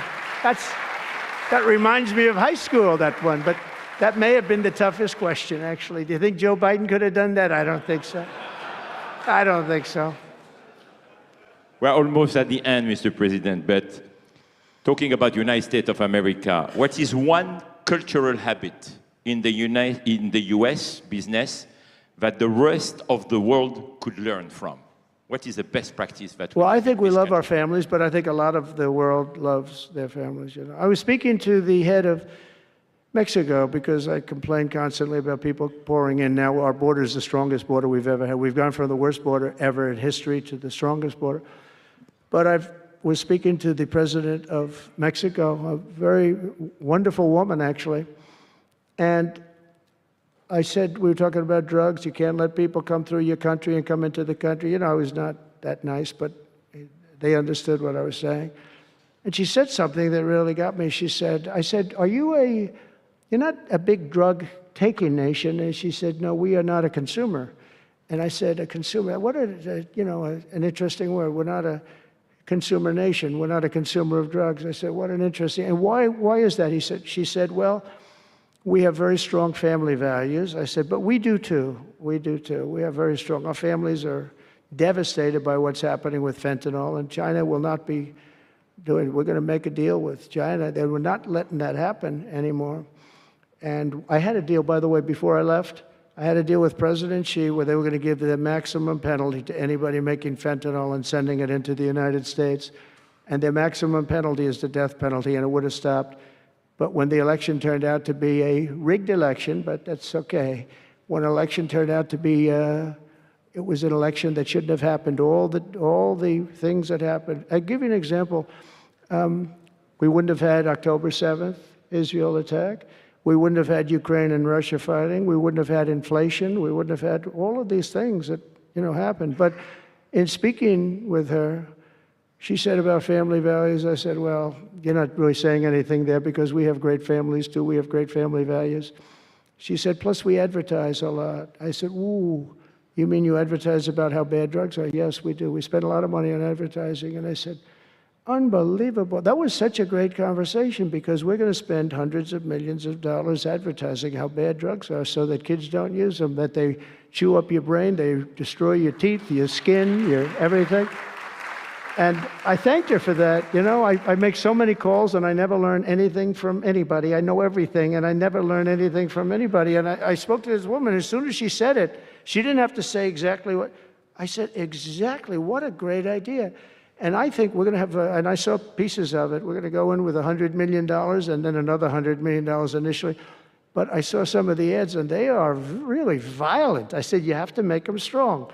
That reminds me of high school, that one, but that may have been the toughest question, actually. Do you think Joe Biden could have done that? I don't think so. I don't think so. We're almost at the end, Mr. President, but talking about United States of America, what is one cultural habit in the US business that the rest of the world could learn from? What is the best practice that Well, I think we love our families, but I think a lot of the world loves their families. You know, I was speaking to the head of Mexico because I complain constantly about people pouring in. Now our border is the strongest border we've ever had. We've gone from the worst border ever in history to the strongest border. But I was speaking to the president of Mexico, a very wonderful woman, actually, and I said, we were talking about drugs. You can't let people come through your country and come into the country. You know, I was not that nice, but they understood what I was saying. And she said something that really got me. I said, you're not a big drug-taking nation? And she said, no, we are not a consumer. And I said, a consumer, what an interesting word. We're not a consumer nation. We're not a consumer of drugs. I said, what an interesting, and why is that? She said, well, we have very strong family values. I said, but we do too. We do too. We have very strong. Our families are devastated by what's happening with fentanyl, and China will not be doing. We're going to make a deal with China. They were not letting that happen anymore. And I had a deal, by the way, before I left. I had a deal with President Xi where they were going to give the maximum penalty to anybody making fentanyl and sending it into the United States. And their maximum penalty is the death penalty, and it would have stopped. But when the election turned out to be a rigged election, but that's okay. When an election turned out to be, it was an election that shouldn't have happened. All the things that happened. I'll give you an example. We wouldn't have had October 7th, Israel attack. We wouldn't have had Ukraine and Russia fighting. We wouldn't have had inflation. We wouldn't have had all of these things that, happened. But in speaking with her, she said about family values, I said, well, you're not really saying anything there because we have great families too. We have great family values. She said, plus we advertise a lot. I said, ooh, you mean you advertise about how bad drugs are? Yes, we do. We spend a lot of money on advertising. And I said, unbelievable. That was such a great conversation because we're going to spend hundreds of millions of dollars advertising how bad drugs are so that kids don't use them, that they chew up your brain, they destroy your teeth, your skin, your everything. And I thanked her for that. I make so many calls and I never learn anything from anybody. I know everything and I never learn anything from anybody. And I spoke to this woman. As soon as she said it, she didn't have to say exactly what. I said, exactly, what a great idea. And I think we're going to have, and I saw pieces of it, we're going to go in with $100 million and then another $100 million initially. But I saw some of the ads and they are really violent. I said, you have to make them strong.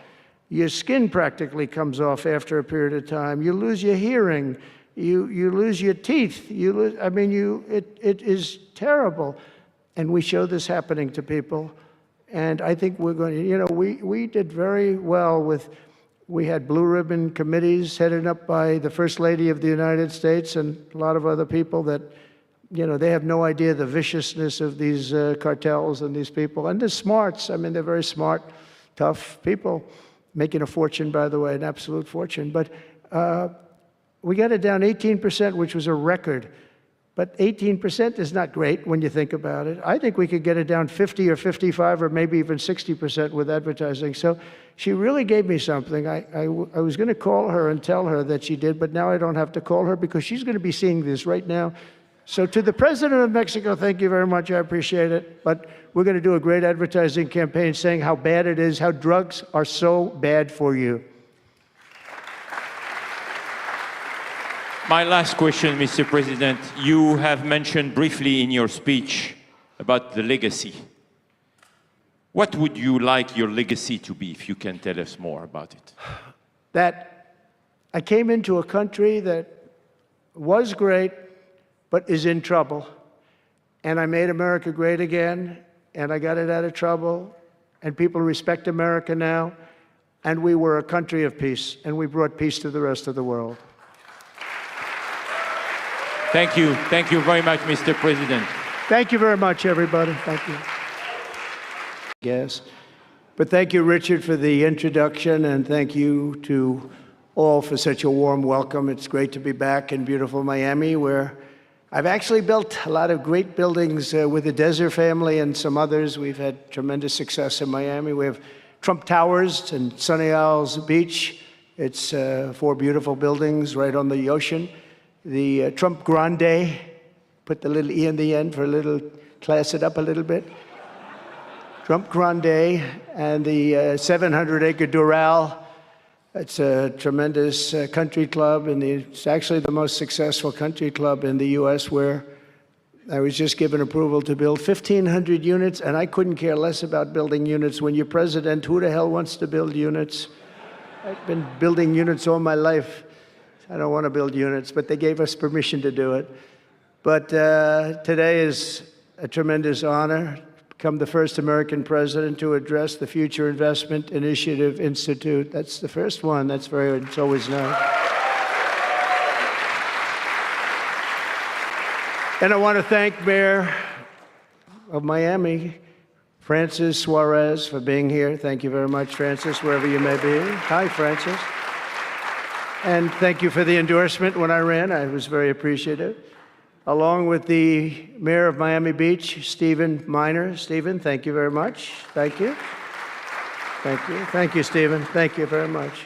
Your skin practically comes off after a period of time. You lose your hearing. You lose your teeth. It is terrible. And we show this happening to people. And I think we're going to, we did very well with, we had blue ribbon committees headed up by the First Lady of the United States and a lot of other people that, they have no idea the viciousness of these cartels and these people. And they're smarts. They're very smart, tough people. Making a fortune, by the way, an absolute fortune. But we got it down 18%, which was a record. But 18% is not great when you think about it. I think we could get it down 50 or 55 or maybe even 60% with advertising. So she really gave me something. I was going to call her and tell her that she did, but now I don't have to call her because she's going to be seeing this right now. So to the President of Mexico, thank you very much. I appreciate it. But we're going to do a great advertising campaign saying how bad it is, how drugs are so bad for you. My last question, Mr. President. You have mentioned briefly in your speech about the legacy. What would you like your legacy to be, if you can tell us more about it? that I came into a country that was great, but is in trouble. And I made America great again, and I got it out of trouble, and people respect America now, and we were a country of peace, and we brought peace to the rest of the world. Thank you. Thank you very much, Mr. President. Thank you very much, everybody. Thank you. Yes. But thank you, Richard, for the introduction, and thank you to all for such a warm welcome. It's great to be back in beautiful Miami, where I've actually built a lot of great buildings with the Desert family and some others. We've had tremendous success in Miami. We have Trump Towers and Sunny Isles Beach. It's 4 beautiful buildings right on the ocean. The Trump Grande, put the little E in the end for a little, class it up a little bit. Trump Grande, and the 700-acre Doral. It's a tremendous country club, and it's actually the most successful country club in the U.S., where I was just given approval to build 1,500 units, and I couldn't care less about building units. When you're president, who the hell wants to build units? I've been building units all my life. I don't want to build units, but they gave us permission to do it. But today is a tremendous honor. Become the first American president to address the Future Investment Initiative Institute. That's the first one. That's it's always nice. And I want to thank Mayor of Miami, Francis Suarez, for being here. Thank you very much, Francis, wherever you may be. Hi, Francis. And thank you for the endorsement when I ran. I was very appreciative. Along with the mayor of Miami Beach, Stephen Miner. Stephen, thank you very much. Thank you. Thank you. Thank you, Stephen. Thank you very much.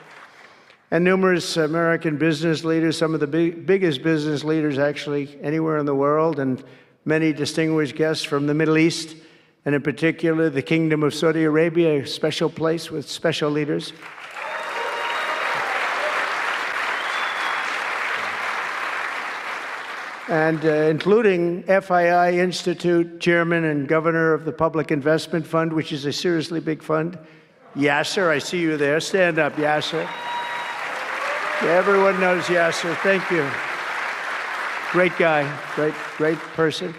And numerous American business leaders, some of the biggest business leaders actually anywhere in the world, and many distinguished guests from the Middle East, and in particular the Kingdom of Saudi Arabia, a special place with special leaders. And including FII Institute Chairman and Governor of the Public Investment Fund, which is a seriously big fund. Yasser, I see you there. Stand up, Yasser. Yeah, everyone knows Yasser. Thank you. Great guy, great person.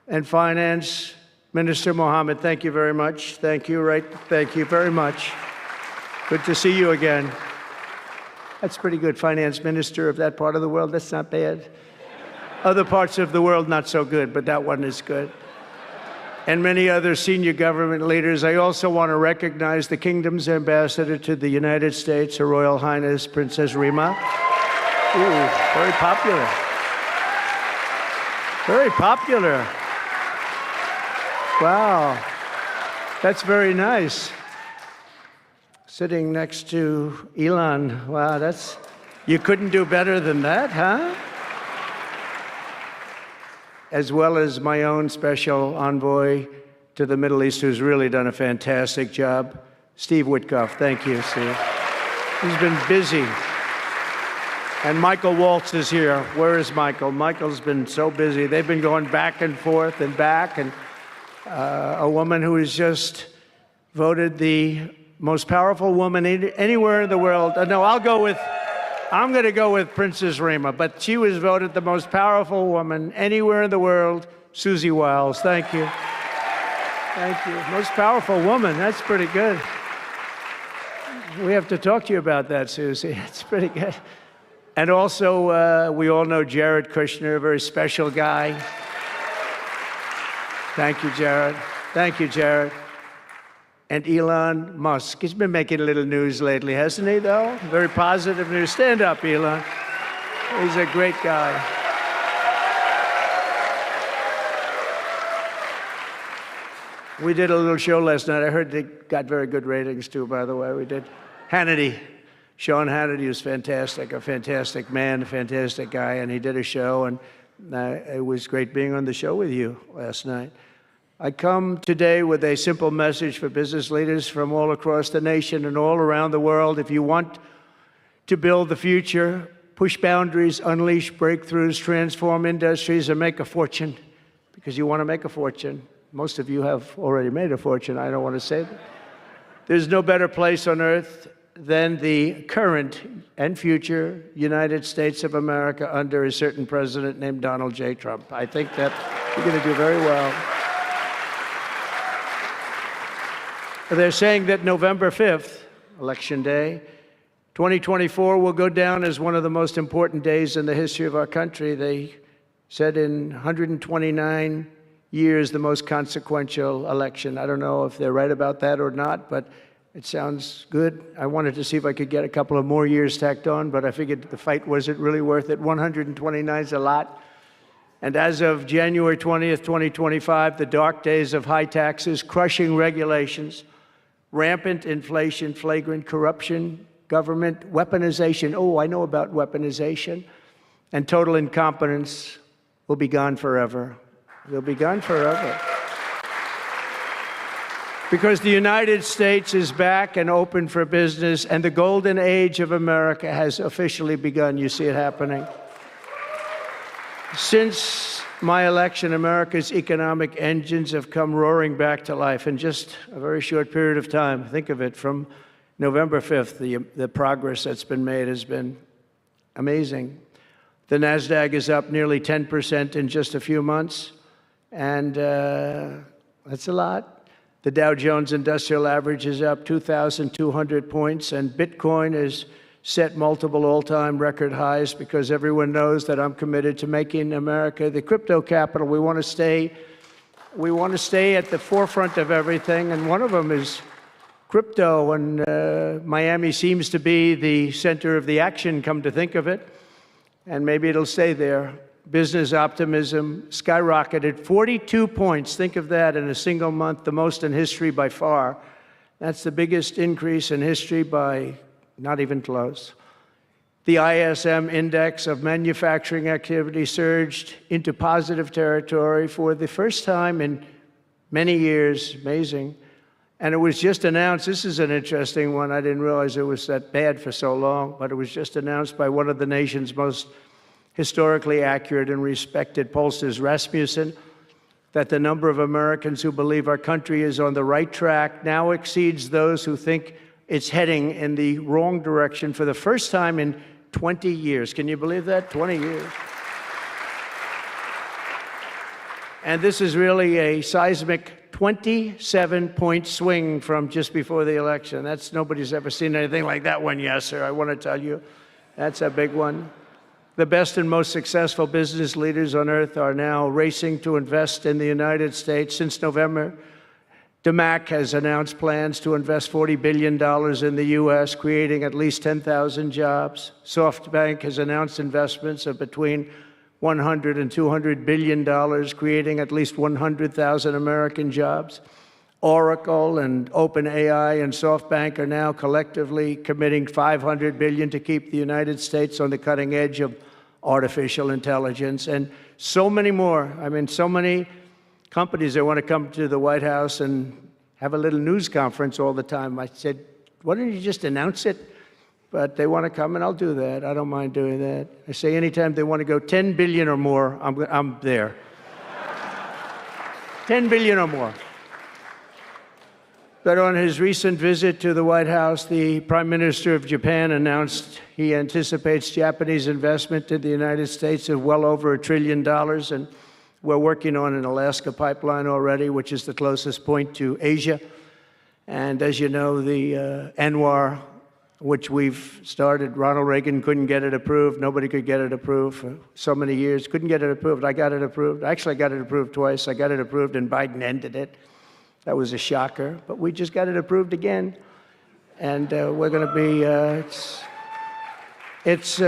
And Finance Minister Mohammed, thank you very much. Thank you, thank you very much. Good to see you again. That's pretty good, Finance Minister of that part of the world. That's not bad. Other parts of the world, not so good, but that one is good. And many other senior government leaders. I also want to recognize the Kingdom's ambassador to the United States, Her Royal Highness Princess Rima. Ooh, very popular. Very popular. Wow, that's very nice. Sitting next to Elon. Wow, you couldn't do better than that, huh? As well as my own special envoy to the Middle East, who's really done a fantastic job, Steve Witkoff. Thank you, Steve. He's been busy. And Michael Waltz is here. Where is Michael? Michael's been so busy. They've been going back and forth and back, and a woman who is just voted the most powerful woman anywhere in the world. No, I'm going to go with Princess Rima, but she was voted the most powerful woman anywhere in the world, Susie Wiles. Thank you. Thank you. Most powerful woman. That's pretty good. We have to talk to you about that, Susie. It's pretty good. And also, we all know Jared Kushner, a very special guy. Thank you, Jared. Thank you, Jared. And Elon Musk. He's been making a little news lately, hasn't he, though? Very positive news. Stand up, Elon. He's a great guy. We did a little show last night. I heard they got very good ratings, too, by the way. We did. Hannity. Sean Hannity was fantastic, a fantastic man, a fantastic guy, and he did a show, and it was great being on the show with you last night. I come today with a simple message for business leaders from all across the nation and all around the world. If you want to build the future, push boundaries, unleash breakthroughs, transform industries, and make a fortune, because you want to make a fortune. Most of you have already made a fortune. I don't want to say that. There's no better place on earth than the current and future United States of America under a certain president named Donald J. Trump. I think that you're going to do very well. They're saying that November 5th, Election Day, 2024 will go down as one of the most important days in the history of our country. They said in 129 years, the most consequential election. I don't know if they're right about that or not, but it sounds good. I wanted to see if I could get a couple of more years tacked on, but I figured the fight wasn't really worth it. 129 is a lot. And as of January 20th, 2025, the dark days of high taxes, crushing regulations, rampant inflation, flagrant corruption, government weaponization, oh, I know about weaponization, and total incompetence will be gone forever. They'll be gone forever. Because the United States is back and open for business, and the golden age of America has officially begun. You see it happening. Since my election, America's economic engines have come roaring back to life in just a very short period of time. Think of it, from November 5th, the progress that's been made has been amazing. The NASDAQ is up nearly 10% in just a few months, and that's a lot. The Dow Jones Industrial Average is up 2,200 points, and Bitcoin has set multiple all-time record highs because everyone knows that I'm committed to making America the crypto capital. We want to stay at the forefront of everything, and one of them is crypto, and Miami seems to be the center of the action, come to think of it, and maybe it'll stay there. Business optimism skyrocketed 42 points. Think of that in a single month, the most in history by far. That's the biggest increase in history by not even close. The ISM index of manufacturing activity surged into positive territory for the first time in many years. Amazing. And it was just announced, this is an interesting one, I didn't realize it was that bad for so long, but it was just announced by one of the nation's most historically accurate and respected pollsters, Rasmussen, that the number of Americans who believe our country is on the right track now exceeds those who think it's heading in the wrong direction for the first time in 20 years. Can you believe that? 20 years. And this is really a seismic 27-point swing from just before the election. Nobody's ever seen anything like that one, yes, sir. I want to tell you, that's a big one. The best and most successful business leaders on earth are now racing to invest in the United States. Since November, DMAC has announced plans to invest $40 billion in the U.S., creating at least 10,000 jobs. SoftBank has announced investments of between $100 and $200 billion, creating at least 100,000 American jobs. Oracle and OpenAI and SoftBank are now collectively committing $500 billion to keep the United States on the cutting edge of artificial intelligence, and so many more. I mean, so many companies that want to come to the White House and have a little news conference all the time. I said, why don't you just announce it? But they want to come, and I'll do that. I don't mind doing that. I say anytime they want to go 10 billion or more, I'm there. 10 billion or more. But on his recent visit to the White House, the Prime Minister of Japan announced he anticipates Japanese investment in the United States of well over $1 trillion, and we're working on an Alaska pipeline already, which is the closest point to Asia. And as you know, the ANWR, which we've started, Ronald Reagan couldn't get it approved. Nobody could get it approved for so many years. Couldn't get it approved. I got it approved. Actually, I got it approved twice. I got it approved, and Biden ended it. That was a shocker, but we just got it approved again. And we're going to be, it's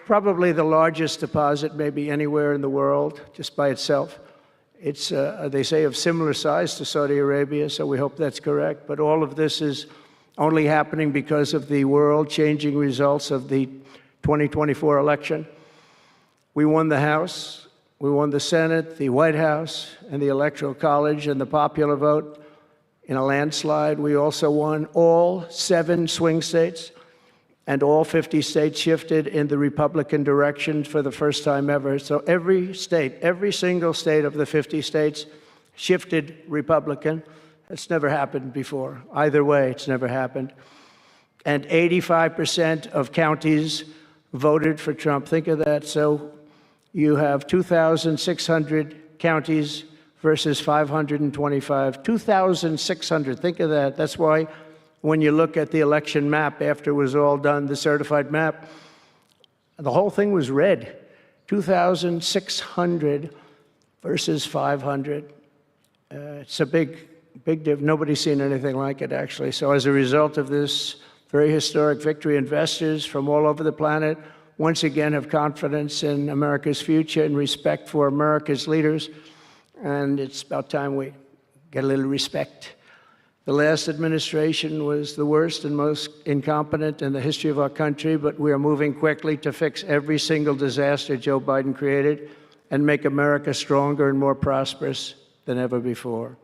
probably the largest deposit maybe anywhere in the world, just by itself. It's, they say, of similar size to Saudi Arabia, so we hope that's correct. But all of this is only happening because of the world-changing results of the 2024 election. We won the House. We won the Senate, the White House, and the Electoral College, and the popular vote in a landslide. We also won all 7 swing states, and all 50 states shifted in the Republican direction for the first time ever. So every state, every single state of the 50 states shifted Republican. It's never happened before. Either way, it's never happened. and 85% of counties voted for Trump. Think of that. So you have 2,600 counties versus 525. 2,600, think of that. That's why when you look at the election map after it was all done, the certified map, the whole thing was red. 2,600 versus 500. It's a big difference. Nobody's seen anything like it, actually. So as a result of this very historic victory, investors from all over the planet once again have confidence in America's future and respect for America's leaders. And it's about time we get a little respect. The last administration was the worst and most incompetent in the history of our country, but we are moving quickly to fix every single disaster Joe Biden created and make America stronger and more prosperous than ever before.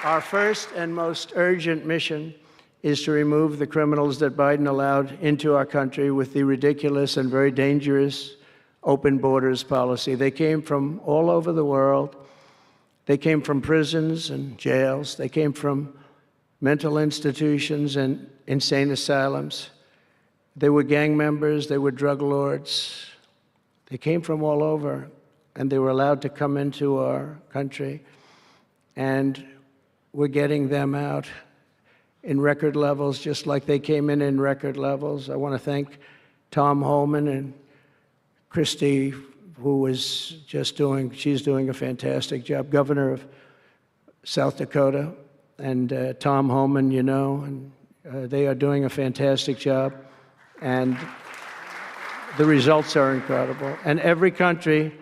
Our first and most urgent mission is to remove the criminals that Biden allowed into our country with the ridiculous and very dangerous open borders policy. They came from all over the world. They came from prisons and jails. They came from mental institutions and insane asylums. They were gang members. They were drug lords. They came from all over, and they were allowed to come into our country. And we're getting them out in record levels, just like they came in record levels. I want to thank Tom Homan and Christie, who was just she's doing a fantastic job, governor of South Dakota, and Tom Homan, you know, and they are doing a fantastic job. And the results are incredible. And every country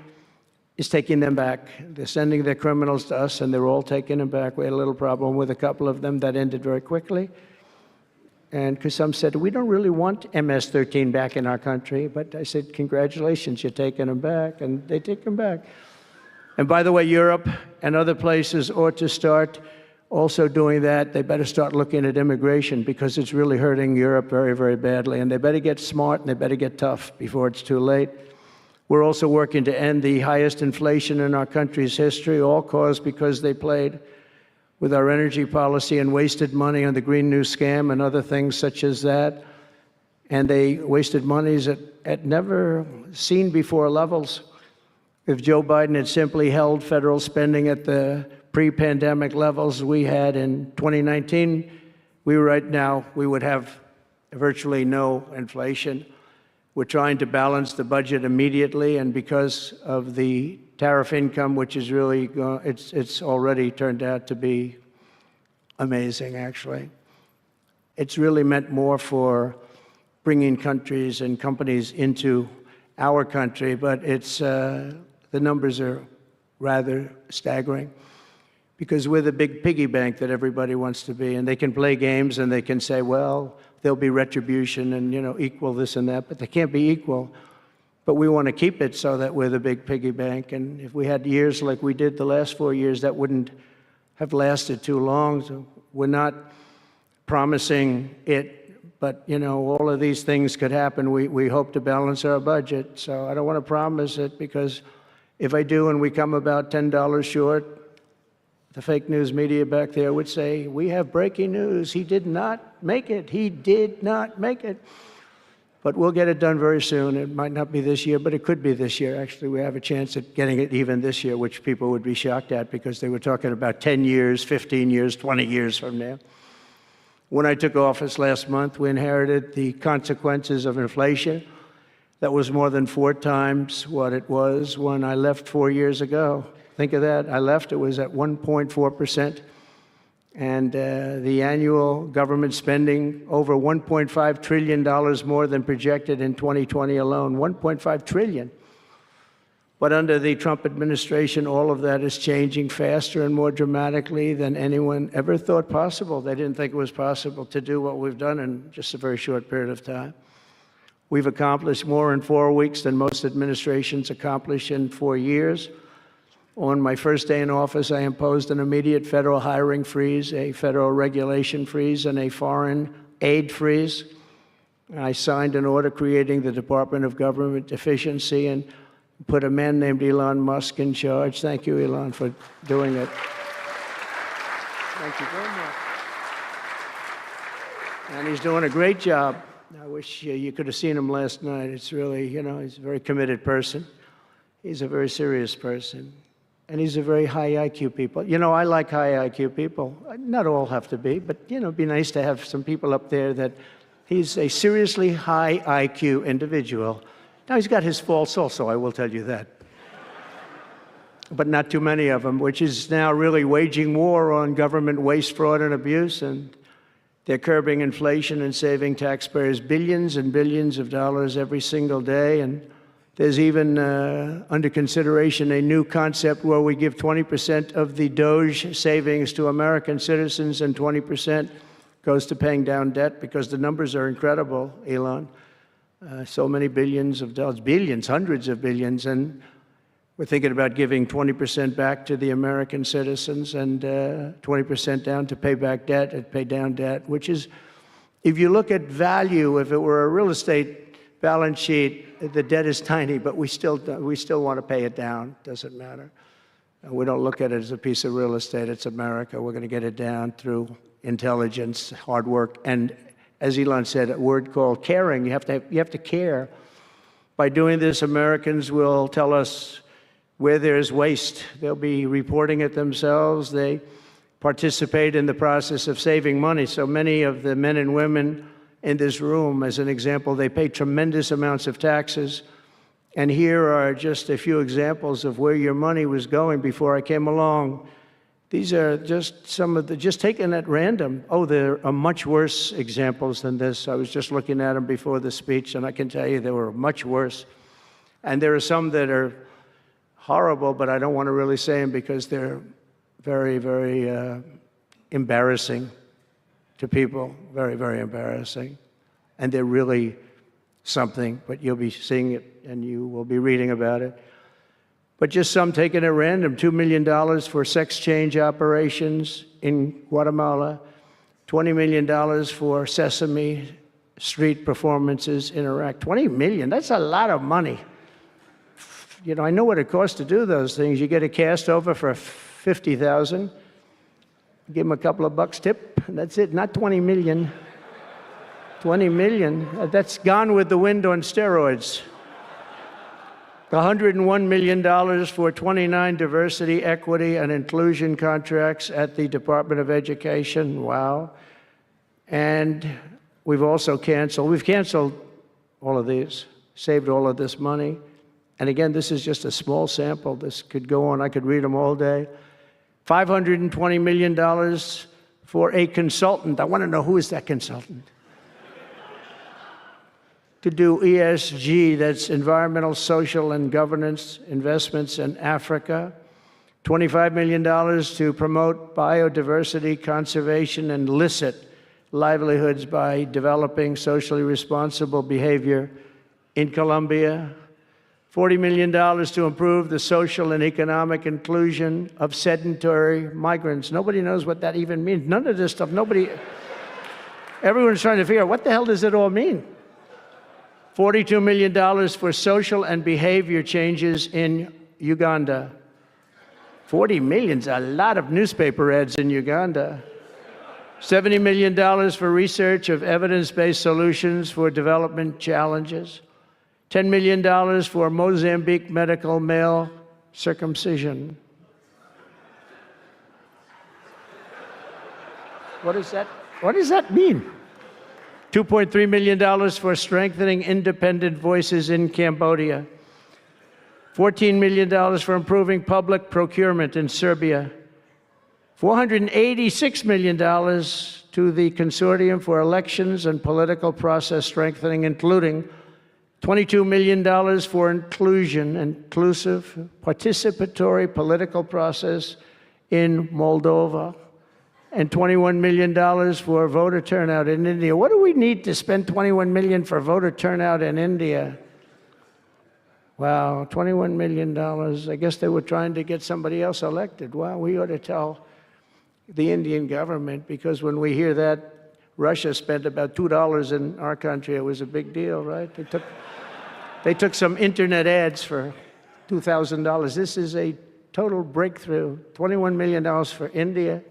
is taking them back. They're sending their criminals to us, and they're all taking them back. We had a little problem with a couple of them that ended very quickly. And because some said, we don't really want MS-13 back in our country. But I said, congratulations, you're taking them back. And they take them back. And by the way, Europe and other places ought to start also doing that. They better start looking at immigration, because it's really hurting Europe very, very badly. And they better get smart, and they better get tough before it's too late. We're also working to end the highest inflation in our country's history, all caused because they played with our energy policy and wasted money on the Green New Scam and other things such as that. And they wasted monies at never seen before levels. If Joe Biden had simply held federal spending at the pre-pandemic levels we had in 2019, we would have virtually no inflation. We're trying to balance the budget immediately, and because of the tariff income, which is really, it's already turned out to be amazing, actually. It's really meant more for bringing countries and companies into our country, but the numbers are rather staggering, because we're the big piggy bank that everybody wants to be, and they can play games and they can say, well, there'll be retribution and, you know, equal this and that, but they can't be equal. But we want to keep it so that we're the big piggy bank. And if we had years like we did the last 4 years, that wouldn't have lasted too long. So we're not promising it, but, you know, all of these things could happen. We hope to balance our budget. So I don't want to promise it, because if I do and we come about $10 short, the fake news media back there would say, we have breaking news. He did not make it. He did not make it. But we'll get it done very soon. It might not be this year, but it could be this year. Actually, we have a chance at getting it even this year, which people would be shocked at, because they were talking about 10 years, 15 years, 20 years from now. When I took office last month, we inherited the consequences of inflation that was more than 4 times what it was when I left 4 years ago. Think of that. I left, it was at 1.4%. And the annual government spending over $1.5 trillion more than projected in 2020 alone. $1.5 trillion. But under the Trump administration, all of that is changing faster and more dramatically than anyone ever thought possible. They didn't think it was possible to do what we've done in just a very short period of time. We've accomplished more in 4 weeks than most administrations accomplish in 4 years. On my first day in office, I imposed an immediate federal hiring freeze, a federal regulation freeze, and a foreign aid freeze. I signed an order creating the Department of Government Efficiency and put a man named Elon Musk in charge. Thank you, Elon, for doing it. Thank you very much. And he's doing a great job. I wish you could have seen him last night. It's really, he's a very committed person. He's a very serious person. And he's a very high IQ people. I like high IQ people. Not all have to be, but, it'd be nice to have some people up there that he's a seriously high IQ individual. Now, he's got his faults also, I will tell you that. But not too many of them, which is now really waging war on government waste, fraud, and abuse. And they're curbing inflation and saving taxpayers billions and billions of dollars every single day. And there's even under consideration a new concept where we give 20% of the Doge savings to American citizens and 20% goes to paying down debt, because the numbers are incredible, Elon. So many billions of dollars, billions, hundreds of billions. And we're thinking about giving 20% back to the American citizens and 20% down to pay back debt and pay down debt, which is, if you look at value, if it were a real estate balance sheet, the debt is tiny, but we still want to pay it down. Doesn't matter. We don't look at it as a piece of real estate. It's America. We're going to get it down through intelligence, hard work, and, as Elon said, a word called caring. You have to care. By doing this, Americans will tell us where there's waste. They'll be reporting it themselves. They participate in the process of saving money. So many of the men and women in this room, as an example, they pay tremendous amounts of taxes. And here are just a few examples of where your money was going before I came along. These are just some of just taken at random. Oh, there are much worse examples than this. I was just looking at them before the speech, and I can tell you they were much worse. And there are some that are horrible, but I don't want to really say them because they're very, very embarrassing to people. Very, very embarrassing. And they're really something, but you'll be seeing it and you will be reading about it. But just some taken at random. $2 million for sex change operations in Guatemala, $20 million for Sesame Street performances in Iraq. $20 million, that's a lot of money. I know what it costs to do those things. You get a cast over for $50,000, give them a couple of bucks tip, and that's it. Not 20 million. 20 million, that's Gone with the Wind on steroids. $101 million for 29 diversity, equity, and inclusion contracts at the Department of Education. Wow. And we've canceled all of these, saved all of this money. And again, this is just a small sample. This could go on. I could read them all day. $520 million for a consultant. I want to know, who is that consultant? To do ESG, that's environmental, social, and governance investments in Africa. $25 million to promote biodiversity, conservation, and illicit livelihoods by developing socially responsible behavior in Colombia. $40 million to improve the social and economic inclusion of sedentary migrants. Nobody knows what that even means. None of this stuff, everyone's trying to figure out, what the hell does it all mean? $42 million for social and behavior changes in Uganda. 40 million's a lot of newspaper ads in Uganda. $70 million for research of evidence-based solutions for development challenges. $10 million for Mozambique medical male circumcision. What does that mean? $2.3 million for strengthening independent voices in Cambodia. $14 million for improving public procurement in Serbia. $486 million to the Consortium for Elections and Political Process Strengthening, including $22 million for inclusive, participatory political process in Moldova, and $21 million for voter turnout in India. What do we need to spend $21 million for voter turnout in India? Wow, $21 million. I guess they were trying to get somebody else elected. Wow, we ought to tell the Indian government, because when we hear that Russia spent about $2 in our country, it was a big deal, right? They took some internet ads for $2,000. This is a total breakthrough. $21 million for India.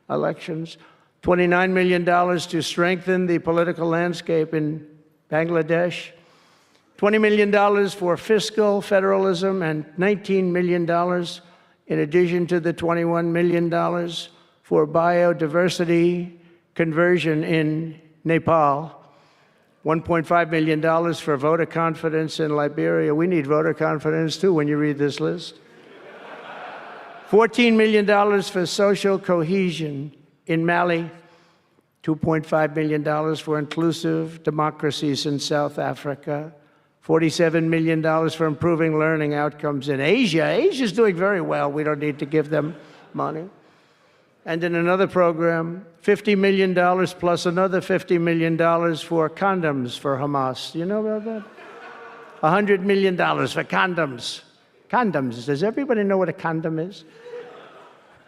elections. $29 million to strengthen the political landscape in Bangladesh. $20 million for fiscal federalism and $19 million in addition to the $21 million for biodiversity conversion in Nepal. $1.5 million for voter confidence in Liberia. We need voter confidence too when you read this list. $14 million for social cohesion in Mali. $2.5 million for inclusive democracies in South Africa. $47 million for improving learning outcomes in Asia. Asia's doing very well. We don't need to give them money. And in another program, $50 million plus another $50 million for condoms for Hamas. Do you know about that? $100 million for condoms. Condoms. Does everybody know what a condom is?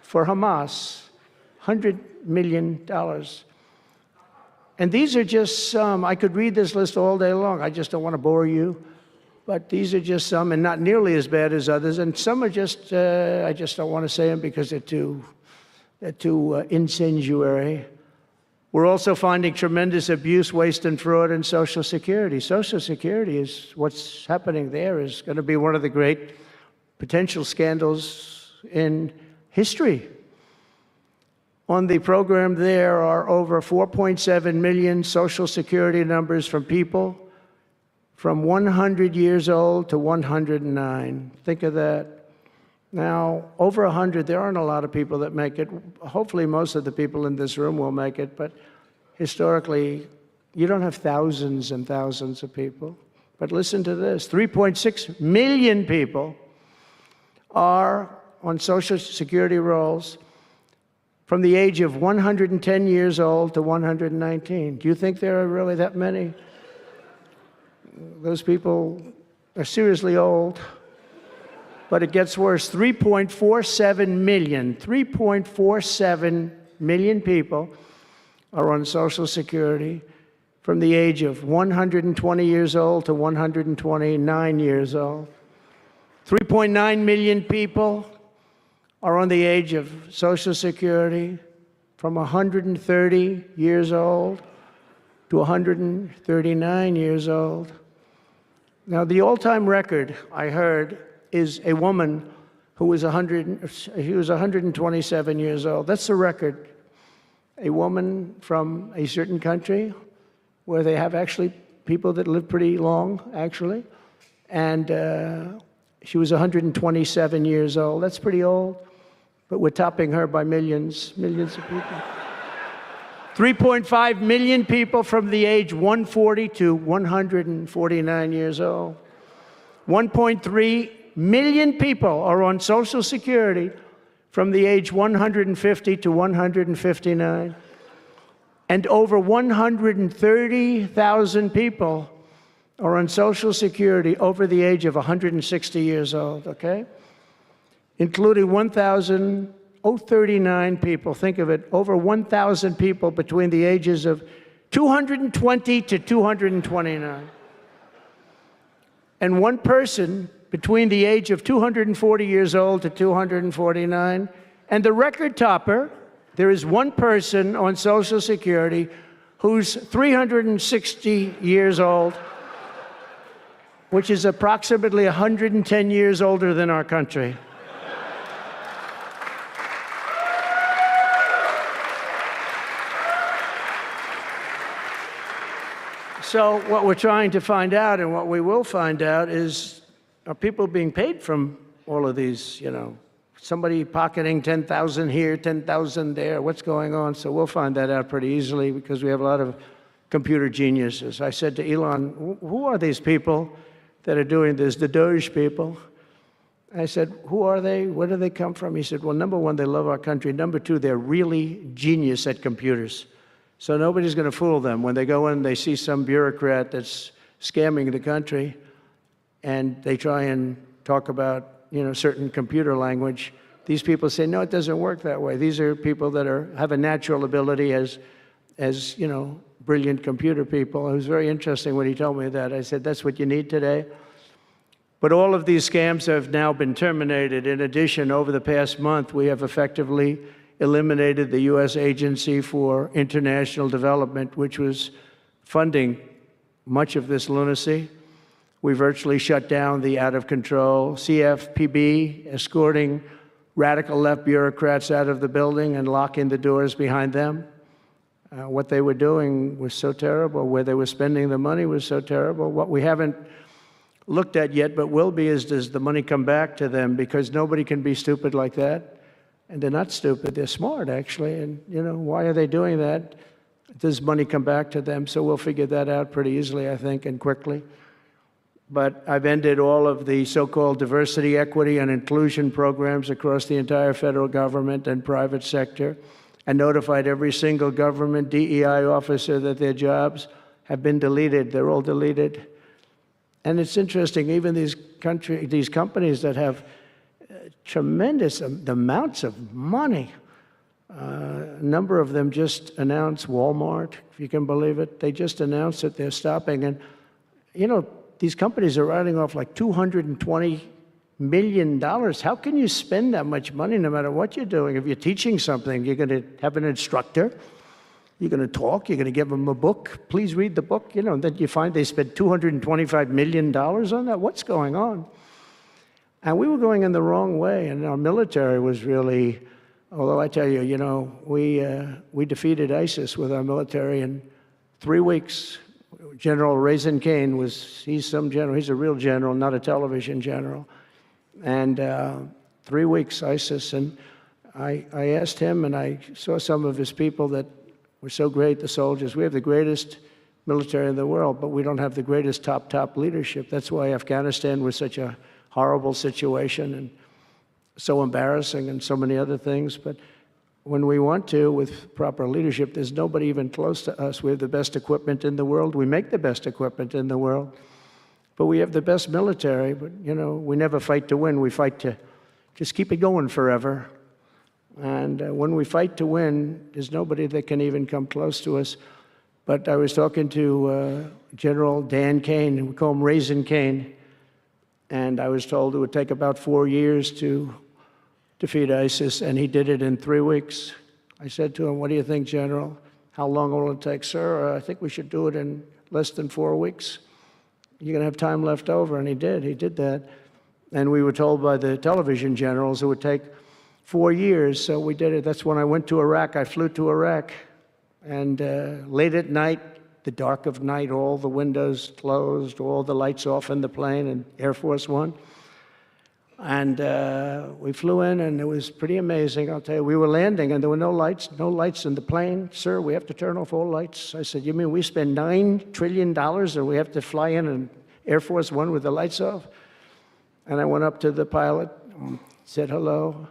For Hamas, $100 million. And these are just some. I could read this list all day long. I just don't want to bore you. But these are just some, and not nearly as bad as others. And some are just, I just don't want to say them because they're too incendiary. We're also finding tremendous abuse, waste, and fraud in Social Security. Social Security is, what's happening there is going to be one of the great potential scandals in history. On the program, there are over 4.7 million Social Security numbers from people from 100 years old to 109. Think of that. Now, over 100, there aren't a lot of people that make it. Hopefully, most of the people in this room will make it, but historically, you don't have thousands and thousands of people. But listen to this, 3.6 million people are on Social Security rolls from the age of 110 years old to 119. Do you think there are really that many? Those people are seriously old. But it gets worse. 3.47 million people are on Social Security from the age of 120 years old to 129 years old. 3.9 million people are on the age of Social Security from 130 years old to 139 years old. Now, the all-time record, I heard, is a woman who was 127 years old. That's the record. A woman from a certain country where they have actually people that live pretty long, actually. And she was 127 years old. That's pretty old. But we're topping her by millions of people. 3.5 million people from the age 140 to 149 years old. 1.3 million people are on Social Security from the age 150 to 159. And over 130,000 people are on Social Security over the age of 160 years old, okay? Including 1,039 people, think of it, over 1,000 people between the ages of 220 to 229. And one person between the age of 240 years old to 249. And the record topper, there is one person on Social Security who's 360 years old, which is approximately 110 years older than our country. So what we're trying to find out, and what we will find out, is are people being paid from all of these, you know, somebody pocketing 10,000 here, 10,000 there, what's going on? So we'll find that out pretty easily because we have a lot of computer geniuses. I said to Elon, who are these people that are doing this, the Doge people? I said, who are they? Where do they come from? He said, well, number one, they love our country. Number two, they're really genius at computers. So nobody's going to fool them. When they go in, they see some bureaucrat that's scamming the country, and they try and talk about, you know, certain computer language. These people say, no, it doesn't work that way. These are people that have a natural ability as you know, brilliant computer people. It was very interesting when he told me that. I said, that's what you need today. But all of these scams have now been terminated. In addition, over the past month, we have effectively eliminated the U.S. Agency for International Development, which was funding much of this lunacy. We virtually shut down the out-of-control CFPB, escorting radical left bureaucrats out of the building and locking the doors behind them. What they were doing was so terrible. Where they were spending the money was so terrible. What we haven't looked at yet, but will be, is does the money come back to them? Because nobody can be stupid like that. And they're not stupid, they're smart, actually. And, why are they doing that? Does money come back to them? So we'll figure that out pretty easily, I think, and quickly. But I've ended all of the so-called diversity, equity, and inclusion programs across the entire federal government and private sector, and notified every single government DEI officer that their jobs have been deleted. They're all deleted. And it's interesting, even these companies that have tremendous amounts of money, a number of them just announced, Walmart, if you can believe it, they just announced that they're stopping. And, these companies are writing off like $220 million. How can you spend that much money no matter what you're doing? If you're teaching something, you're going to have an instructor, you're going to talk, you're going to give them a book. Please read the book. Then you find they spent $225 million on that. What's going on? And we were going in the wrong way, and our military was really, although I tell you, we defeated ISIS with our military in 3 weeks. General Raisin Kane he's some general, he's a real general, not a television general. And 3 weeks, ISIS, and I asked him, and I saw some of his people that were so great, the soldiers. We have the greatest military in the world, but we don't have the greatest top leadership. That's why Afghanistan was such a horrible situation and so embarrassing and so many other things. But when we want to, with proper leadership, there's nobody even close to us. We have the best equipment in the world. We make the best equipment in the world. But we have the best military. But, we never fight to win. We fight to just keep it going forever. And when we fight to win, there's nobody that can even come close to us. But I was talking to General Dan Kane, we call him Raisin Kane, and I was told it would take about 4 years to defeat ISIS, and he did it in 3 weeks. I said to him, "What do you think, General? How long will it take?" "Sir, I think we should do it in less than 4 weeks. You're going to have time left over." And he did that. And we were told by the television generals it would take 4 years, so we did it. That's when I went to Iraq. I flew to Iraq, and late at night, the dark of night, all the windows closed, all the lights off in the plane, and Air Force One. And we flew in, and it was pretty amazing. I'll tell you, we were landing, and there were no lights in the plane. "Sir, we have to turn off all lights." I said, "You mean we spend $9 trillion and we have to fly in an Air Force One with the lights off?" And I went up to the pilot, said hello.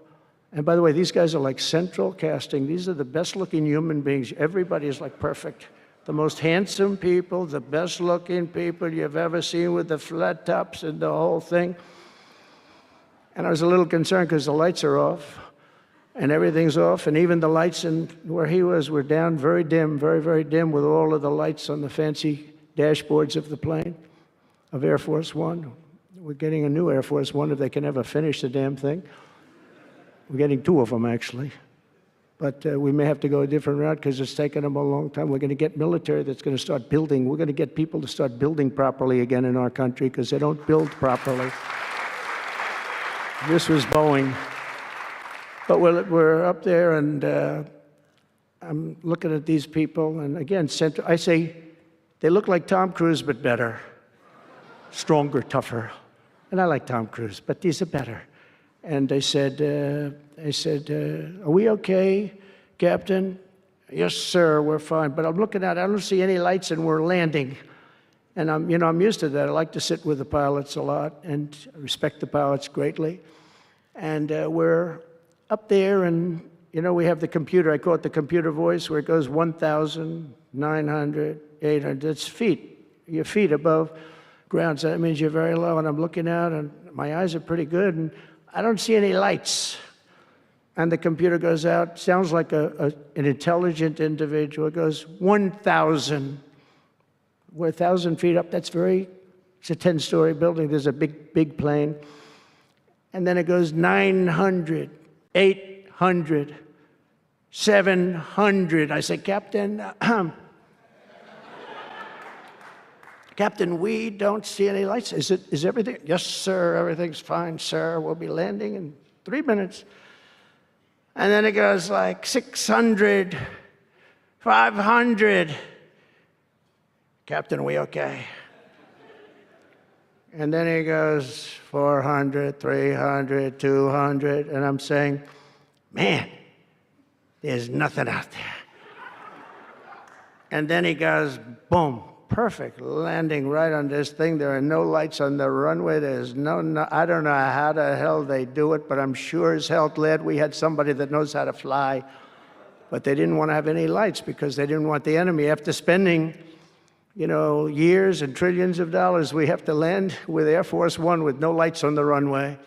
And by the way, these guys are like central casting. These are the best-looking human beings. Everybody is like perfect. The most handsome people, the best-looking people you've ever seen with the flat tops and the whole thing. And I was a little concerned because the lights are off, and everything's off, and even the lights in where he was were down, very dim, very, very dim, with all of the lights on the fancy dashboards of the plane, of Air Force One. We're getting a new Air Force One if they can ever finish the damn thing. We're getting 2 of them, actually. But we may have to go a different route because it's taken them a long time. We're going to get military that's going to start building. We're going to get people to start building properly again in our country because they don't build properly. This was Boeing. But we're up there, and I'm looking at these people, and again, I say, they look like Tom Cruise, but better. Stronger, tougher. And I like Tom Cruise, but these are better. And they said, "Are we okay, Captain?" "Yes, sir, we're fine." But I'm looking out, I don't see any lights, and we're landing. And I'm used to that. I like to sit with the pilots a lot, and I respect the pilots greatly. And we're up there, and we have the computer. I call it the computer voice, where it goes 1,900, 800. It's feet. Your feet above ground. So that means you're very low. And I'm looking out, and my eyes are pretty good, and I don't see any lights. And the computer goes out. Sounds like an intelligent individual. It goes 1,000. We're 1,000 feet up. It's a 10-story building. There's a big plane. And then it goes 900, 800, 700. I said, Captain, Captain, we don't see any lights. Is everything? Yes, sir, everything's fine, sir. We'll be landing in 3 minutes. And then it goes like 600, 500. Captain, are we okay? And then he goes 400, 300, 200, and I'm saying, man, there's nothing out there. And then he goes, boom, perfect landing right on this thing. There are no lights on the runway. There's no, I don't know how the hell they do it, but I'm sure as hell glad we had somebody that knows how to fly. But they didn't want to have any lights because they didn't want the enemy. After spending, you know, years and trillions of dollars, we have to land with Air Force One with no lights on the runway.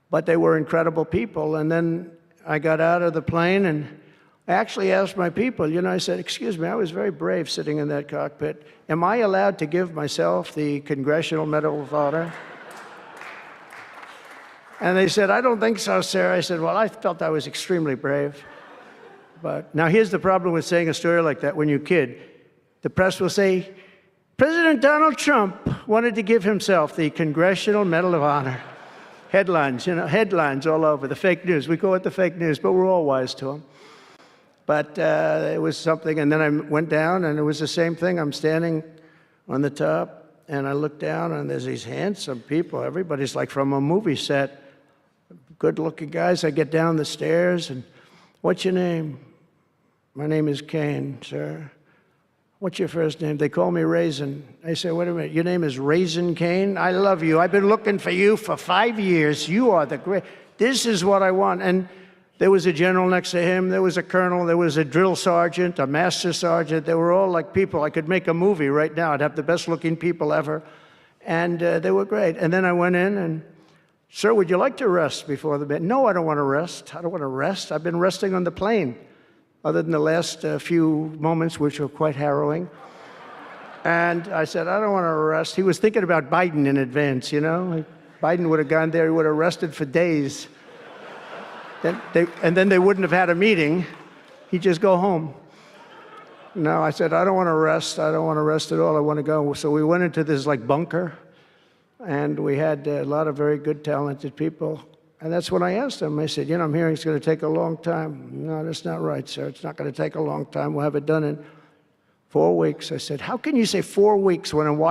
But they were incredible people. And then I got out of the plane and I actually asked my people, you know, I said, excuse me, I was very brave sitting in that cockpit. Am I allowed to give myself the Congressional Medal of Honor? And they said, I don't think so, sir. I said, well, I felt I was extremely brave. But now here's the problem with saying a story like that when you kid. The press will say, President Donald Trump wanted to give himself the Congressional Medal of Honor. Headlines, you know, headlines all over, the fake news. We call it the fake news, but we're all wise to them. But it was something, and then I went down, and it was the same thing. I'm standing on the top, and I look down, and there's these handsome people. Everybody's like from a movie set, good-looking guys. I get down the stairs, and what's your name? My name is Kane, sir. What's your first name? They call me Raisin. I say, wait a minute, your name is Raisin Kane? I love you. I've been looking for you for 5 years. You are the great. This is what I want. And there was a general next to him. There was a colonel. There was a drill sergeant, a master sergeant. They were all like people. I could make a movie right now. I'd have the best-looking people ever. And they were great. And then I went in and, sir, would you like to rest before the bed? No, I don't want to rest. I don't want to rest. I've been resting on the plane, other than the last few moments, which were quite harrowing. And I said, I don't want to rest. He was thinking about Biden in advance, you know? Biden would have gone there, he would have rested for days. And then they wouldn't have had a meeting. He'd just go home. No, I said, I don't want to rest. I don't want to rest at all. I want to go. So we went into this like bunker, and we had a lot of very good, talented people. And that's when I asked him. I said, you know, I'm hearing it's going to take a long time. No, that's not right, sir. It's not going to take a long time. We'll have it done in 4 weeks. I said, how can you say 4 weeks when I'm watching